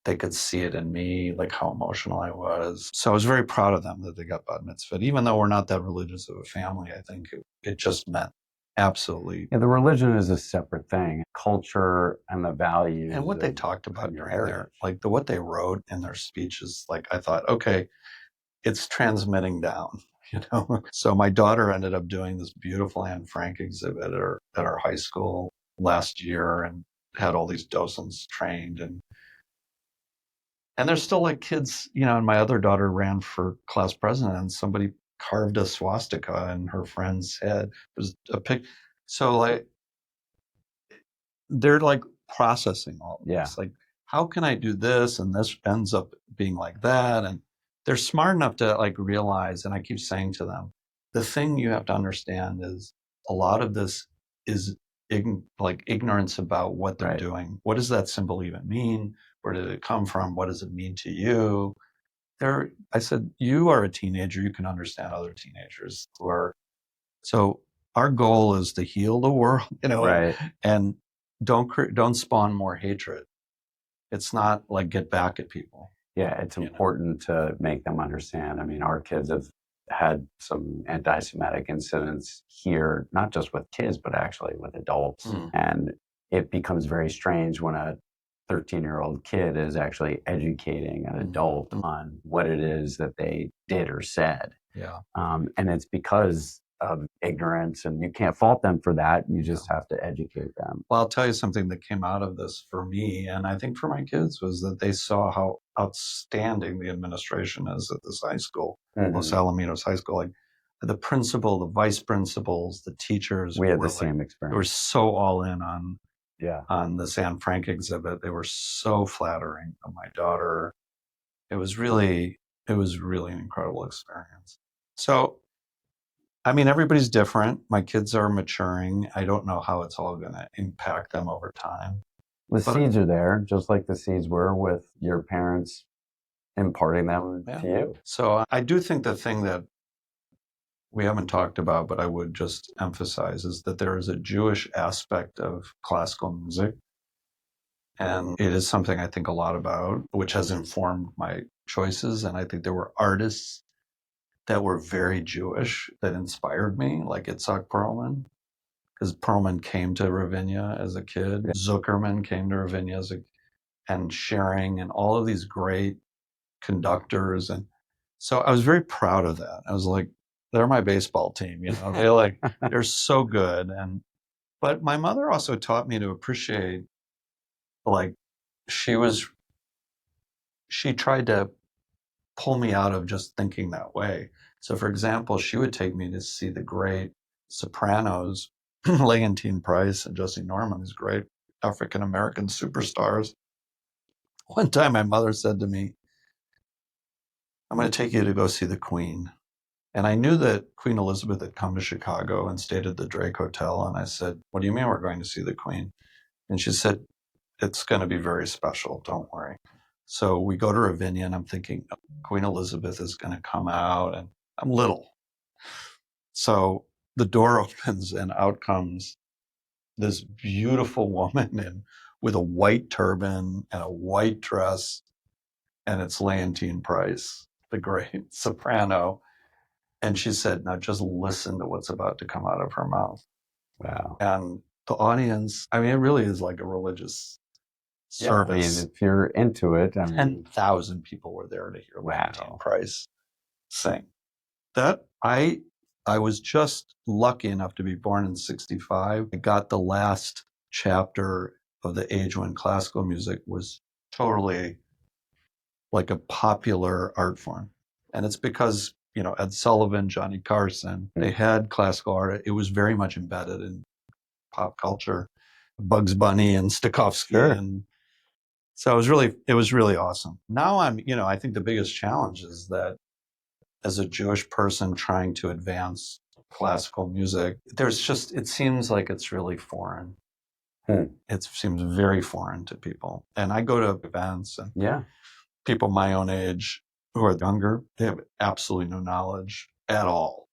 they could see it in me, like how emotional I was. So I was very proud of them that they got bat mitzvah. Even though we're not that religious of a family, I think it just meant absolutely. Yeah, the religion is a separate thing. Culture and the values. And what they talked about during there, like what they wrote in their speeches, like I thought, okay, it's transmitting down, you know? So my daughter ended up doing this beautiful Anne Frank exhibit at our high school last year and had all these docents trained. And there's still like kids, you know, and my other daughter ran for class president and somebody carved a swastika in her friend's head. It was a pic. So like, they're like processing all of this. Like, how can I do this? And this ends up being like that. And they're smart enough to like realize, and I keep saying to them, the thing you have to understand is a lot of this is like ignorance about what they're doing. What does that symbol even mean? Where did it come from? What does it mean to you? I said, you are a teenager. You can understand other teenagers who are. So our goal is to heal the world, you know, and don't spawn more hatred. It's not like get back at people. Yeah, it's important to make them understand. I mean, our kids have had some anti-Semitic incidents here, not just with kids, but actually with adults. And it becomes very strange when a 13-year-old kid is actually educating an adult on what it is that they did or said. Yeah. And it's because of ignorance, and you can't fault them for that. You just have to educate them. Well, I'll tell you something that came out of this for me, and I think for my kids, was that they saw how outstanding the administration is at this high school, Los Alamitos High School. Like the principal, the vice principals, the teachers. We had the same experience. They were so all in on this Anne Frank exhibit. They were so flattering of my daughter. It was really an incredible experience. So, I mean, everybody's different. My kids are maturing. I don't know how it's all going to impact them over time. The seeds are there, just like the seeds were with your parents imparting them to you. So I do think the thing that we haven't talked about, but I would just emphasize, is that there is a Jewish aspect of classical music. And it is something I think a lot about, which has informed my choices. And I think there were artists that were very Jewish that inspired me, like Itzhak Perlman, because Perlman came to Ravinia as a kid. Zuckerman came to Ravinia and Schering and all of these great conductors. And so I was very proud of that. I was like, they're my baseball team, you know, they're so good. But my mother also taught me to appreciate, like, she tried to pull me out of just thinking that way. So, for example, she would take me to see the great sopranos, Leontine Price and Josie Norman, these great African-American superstars. One time my mother said to me, I'm going to take you to go see the Queen. And I knew that Queen Elizabeth had come to Chicago and stayed at the Drake Hotel. And I said, what do you mean we're going to see the Queen? And she said, it's going to be very special. Don't worry. So we go to Ravinia and I'm thinking, Queen Elizabeth is going to come out, and I'm little. So the door opens and out comes this beautiful woman with a white turban and a white dress. And it's Leontine Price, the great soprano. And she said, now just listen to what's about to come out of her mouth. Wow. And the audience, I mean, it really is like a religious service. I mean, if you're into it, 10,000 people were there to hear Leontine Price sing. That I was just lucky enough to be born in 65. I got the last chapter of the age when classical music was totally like a popular art form. And it's because, you know, Ed Sullivan, Johnny Carson, they had classical art. It was very much embedded in pop culture, Bugs Bunny and Stokowski. And so it was really awesome. Now I think the biggest challenge is that as a Jewish person trying to advance classical music, it seems like it's really foreign. It seems very foreign to people. And I go to events and people my own age who are younger, they have absolutely no knowledge at all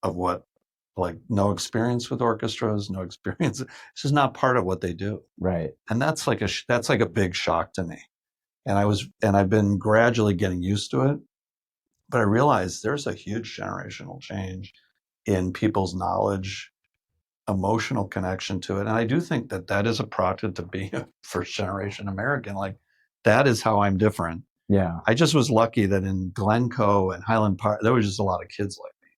of what, like no experience with orchestras, no experience. It's just not part of what they do. Right. And that's like a big shock to me. And I've been gradually getting used to it, but I realized there's a huge generational change in people's knowledge, emotional connection to it. And I do think that that is a product of being a first generation American. Like, that is how I'm different. Yeah. I just was lucky that in Glencoe and Highland Park, there was just a lot of kids like me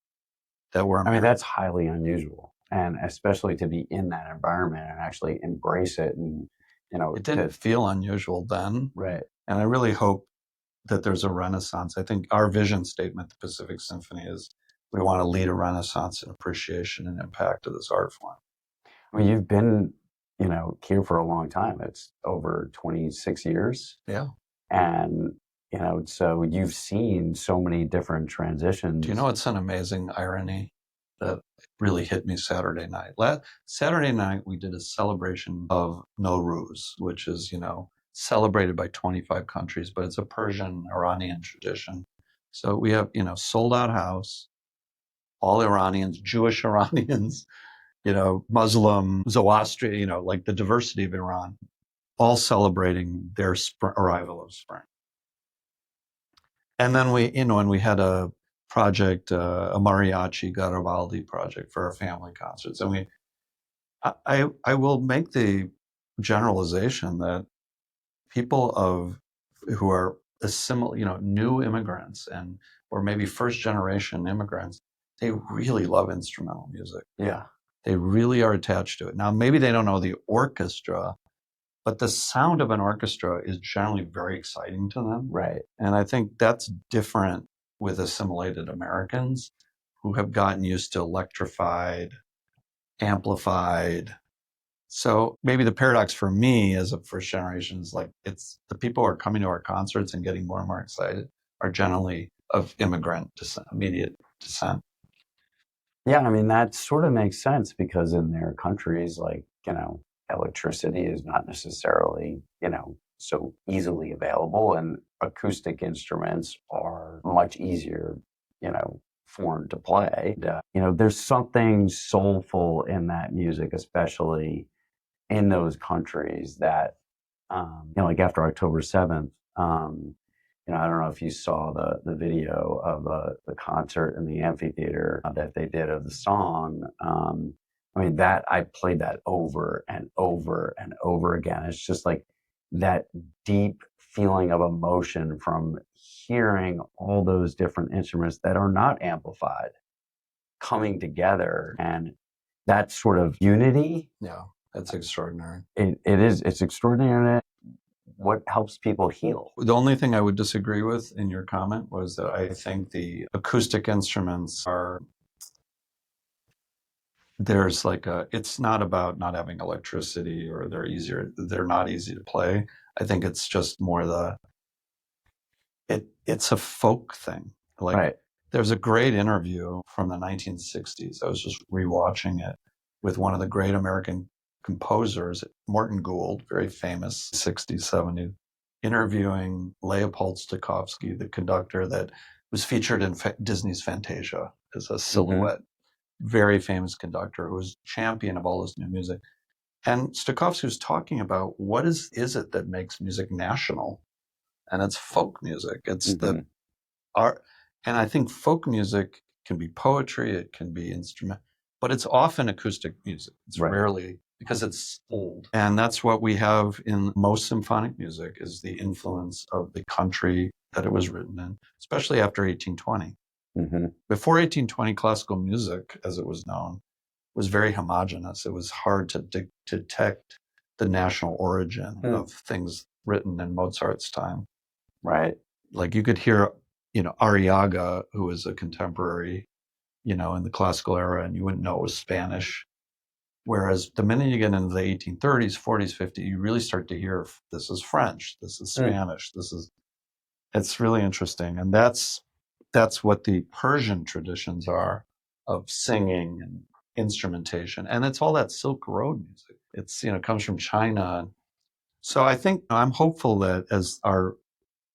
that were American. I mean, that's highly unusual. And especially to be in that environment and actually embrace it. And, it didn't feel unusual then. Right. And I really hope that there's a renaissance. I think our vision statement, the Pacific Symphony, is we want to lead a renaissance in appreciation and impact of this art form. I mean, you've been, here for a long time. It's over 26 years. Yeah. And, so you've seen so many different transitions. Do you know it's an amazing irony that really hit me Saturday night? Saturday night, we did a celebration of Nowruz, which is, celebrated by 25 countries, but it's a Persian Iranian tradition. So we have, sold out house, all Iranians, Jewish Iranians, Muslim, Zoroastrian, like the diversity of Iran, all celebrating their arrival of spring. And then we had a project, a mariachi Garibaldi project for our family concerts. And I will make the generalization that people who are new immigrants or maybe first generation immigrants, they really love instrumental music. Yeah. They really are attached to it. Now, maybe they don't know the orchestra, but the sound of an orchestra is generally very exciting to them. Right. And I think that's different with assimilated Americans who have gotten used to electrified, amplified. So maybe the paradox for me as a first generation is like, it's the people who are coming to our concerts and getting more and more excited are generally of immigrant descent, immediate descent. Yeah, I mean, that sort of makes sense because in their countries, like, electricity is not necessarily, so easily available, and acoustic instruments are much easier, form to play. There's something soulful in that music, especially in those countries that, like after October 7th, I don't know if you saw the video of the concert in the amphitheater that they did of the song. I mean, I played that over and over and over again. It's just like that deep feeling of emotion from hearing all those different instruments that are not amplified coming together, and that sort of unity. Yeah, that's extraordinary. It's extraordinary. What helps people heal? The only thing I would disagree with in your comment was that I think the acoustic instruments it's not about not having electricity or they're not easy to play. I think it's just more it's a folk thing. Like, right. There's a great interview from the 1960s. I was just rewatching it with one of the great American composers, Morton Gould, very famous 60s, 70s, interviewing Leopold Stokowski, the conductor that was featured in Disney's Fantasia as a silhouette. Mm-hmm. Very famous conductor who was champion of all this new music. And Stokowski was talking about what is it that makes music national? And it's folk music. It's mm-hmm. the art. And I think folk music can be poetry, it can be instrument, but it's often acoustic music. It's right. Rarely, because it's old. And that's what we have in most symphonic music, is the influence of the country that it was written in, especially after 1820. Mm-hmm. Before 1820, classical music, as it was known, was very homogeneous. It was hard to detect the national origin of things written in Mozart's time. Right. Like you could hear, Arriaga, who was a contemporary, in the classical era, and you wouldn't know it was Spanish. Whereas the minute you get into the 1830s, 40s, 50s, you really start to hear this is French, this is Spanish, it's really interesting. And that's what the Persian traditions are of singing and instrumentation. And it's all that Silk Road music. It's, comes from China. So I think I'm hopeful that as our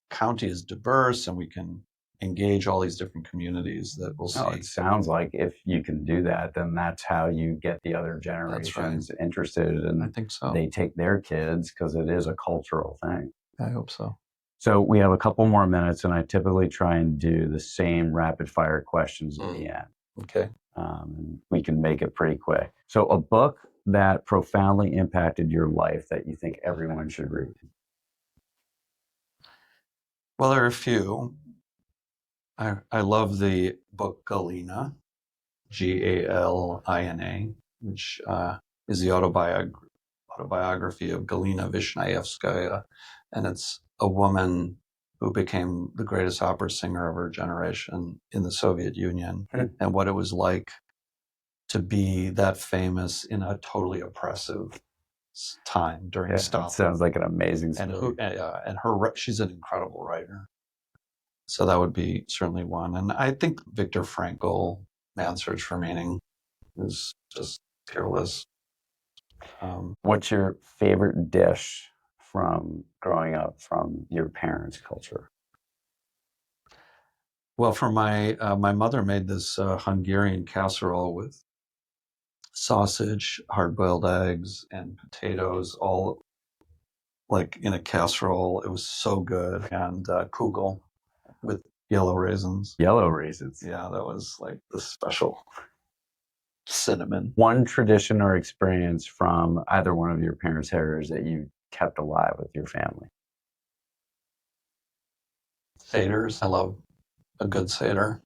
county is diverse and we can engage all these different communities, that we'll see. It sounds like if you can do that, then that's how you get the other generations interested. And I think so. They take their kids, because it is a cultural thing. I hope so. So we have a couple more minutes, and I typically try and do the same rapid fire questions in the end. Okay. And we can make it pretty quick. So a book that profoundly impacted your life that you think everyone should read. Well, there are a few. I love the book Galina, Galina, which is the autobiography of Galina Vishnayevskaya. And it's a woman who became the greatest opera singer of her generation in the Soviet Union, and what it was like to be that famous in a totally oppressive time during Stalin. Sounds like an amazing story. She's an incredible writer. So that would be certainly one. And I think Viktor Frankl, Man's Search for Meaning, is just peerless. What's your favorite dish from growing up from your parents' culture? Well, for my mother made this Hungarian casserole with sausage, hard-boiled eggs, and potatoes, all like in a casserole. It was so good. And kugel with yellow raisins. Yellow raisins. Yeah, that was like the special cinnamon. One tradition or experience from either one of your parents' heritage that you kept alive with your family. Seders. I love a good Seder,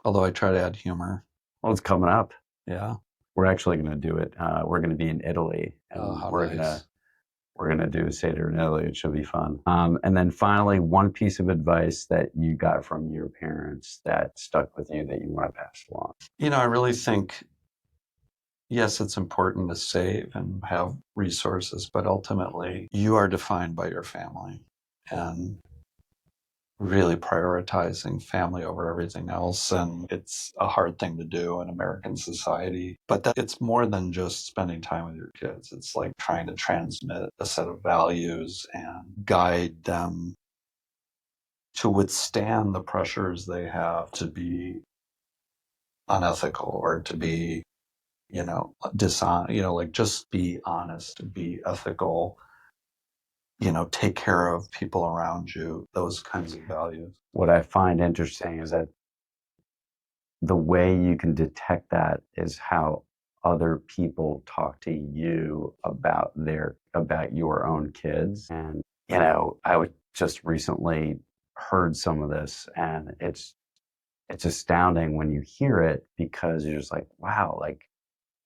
although I try to add humor. Well, it's coming up. Yeah. We're actually going to do it. We're going to be in Italy, and we're going to do a Seder in Italy. It should be fun. And then finally, one piece of advice that you got from your parents that stuck with you that you want to pass along. I really think, yes, it's important to save and have resources, but ultimately you are defined by your family, and really prioritizing family over everything else. And it's a hard thing to do in American society, but it's more than just spending time with your kids. It's like trying to transmit a set of values and guide them to withstand the pressures they have to be unethical or to be, dishonest, like just be honest, be ethical, take care of people around you, those kinds of values. What I find interesting is that the way you can detect that is how other people talk to you about your own kids. And, I was just recently heard some of this, and it's astounding when you hear it, because you're just like, wow, like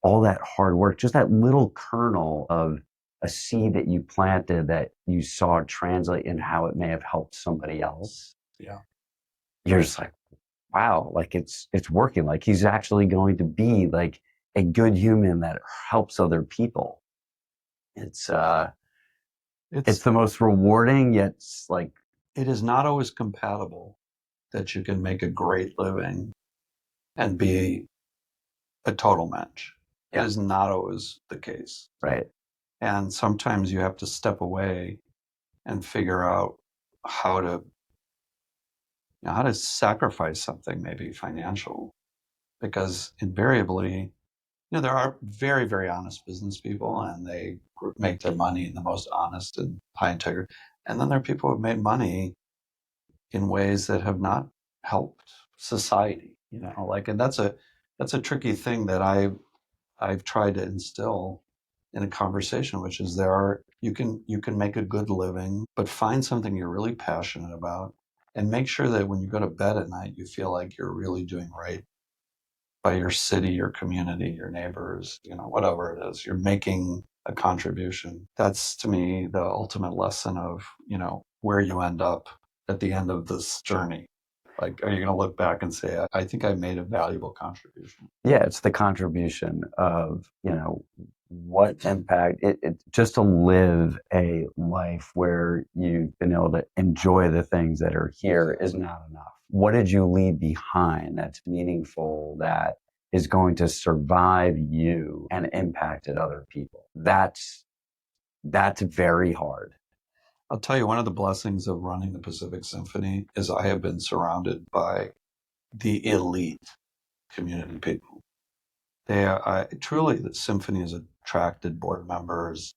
all that hard work, just that little kernel of a seed that you planted that you saw translate in how it may have helped somebody else. Yeah. You're just like, wow, like it's working. Like he's actually going to be like a good human that helps other people. It's the most rewarding, yet like it is not always compatible that you can make a great living and be a total match. Yeah. It is not always the case. Right. And sometimes you have to step away and figure out how to sacrifice something, maybe financial, because invariably, there are very, very honest business people, and they make their money in the most honest and high integrity. And then there are people who have made money in ways that have not helped society, and that's a tricky thing that I've tried to instill in a conversation, which is you can make a good living, but find something you're really passionate about, and make sure that when you go to bed at night, you feel like you're really doing right by your city, your community, your neighbors, whatever it is, you're making a contribution. That's, to me, the ultimate lesson of, where you end up at the end of this journey. Like, are you going to look back and say, I think I made a valuable contribution? Yeah, it's the contribution of, what impact, it just to live a life where you've been able to enjoy the things that are here is not enough. What did you leave behind that's meaningful, that is going to survive you and impacted other people? That's very hard. I'll tell you, one of the blessings of running the Pacific Symphony is I have been surrounded by the elite community people. Truly, the symphony has attracted board members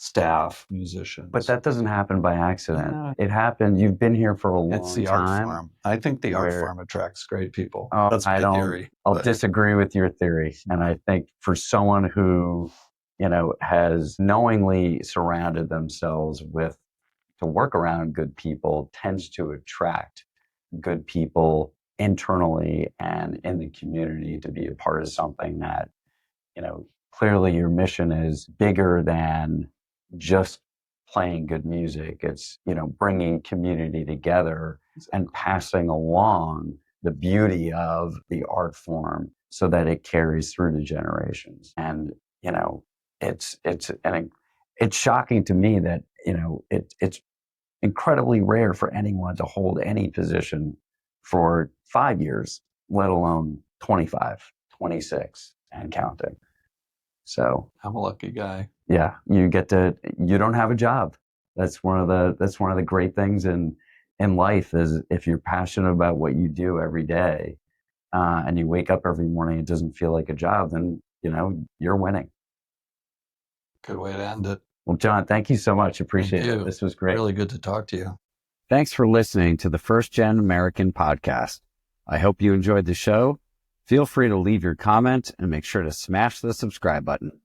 staff, musicians. But that doesn't happen by accident. Yeah. It happened. You've been here for a long time. It's the art farm. I think the art farm attracts great people. That's my theory. I'll disagree with your theory. And I think for someone who, has knowingly surrounded themselves to work around good people tends to attract good people internally and in the community to be a part of something that, clearly your mission is bigger than just playing good music. It's, bringing community together and passing along the beauty of the art form so that it carries through to generations. And, it's shocking to me that, it's incredibly rare for anyone to hold any position for 5 years, let alone 25, 26 and counting. So I'm a lucky guy. Yeah, you don't have a job. That's one of the great things in life is if you're passionate about what you do every day, and you wake up every morning, it doesn't feel like a job, then, you're winning. Good way to end it. Well, John, thank you so much. Appreciate it. This was great. Really good to talk to you. Thanks for listening to the First Gen American podcast. I hope you enjoyed the show. Feel free to leave your comment and make sure to smash the subscribe button.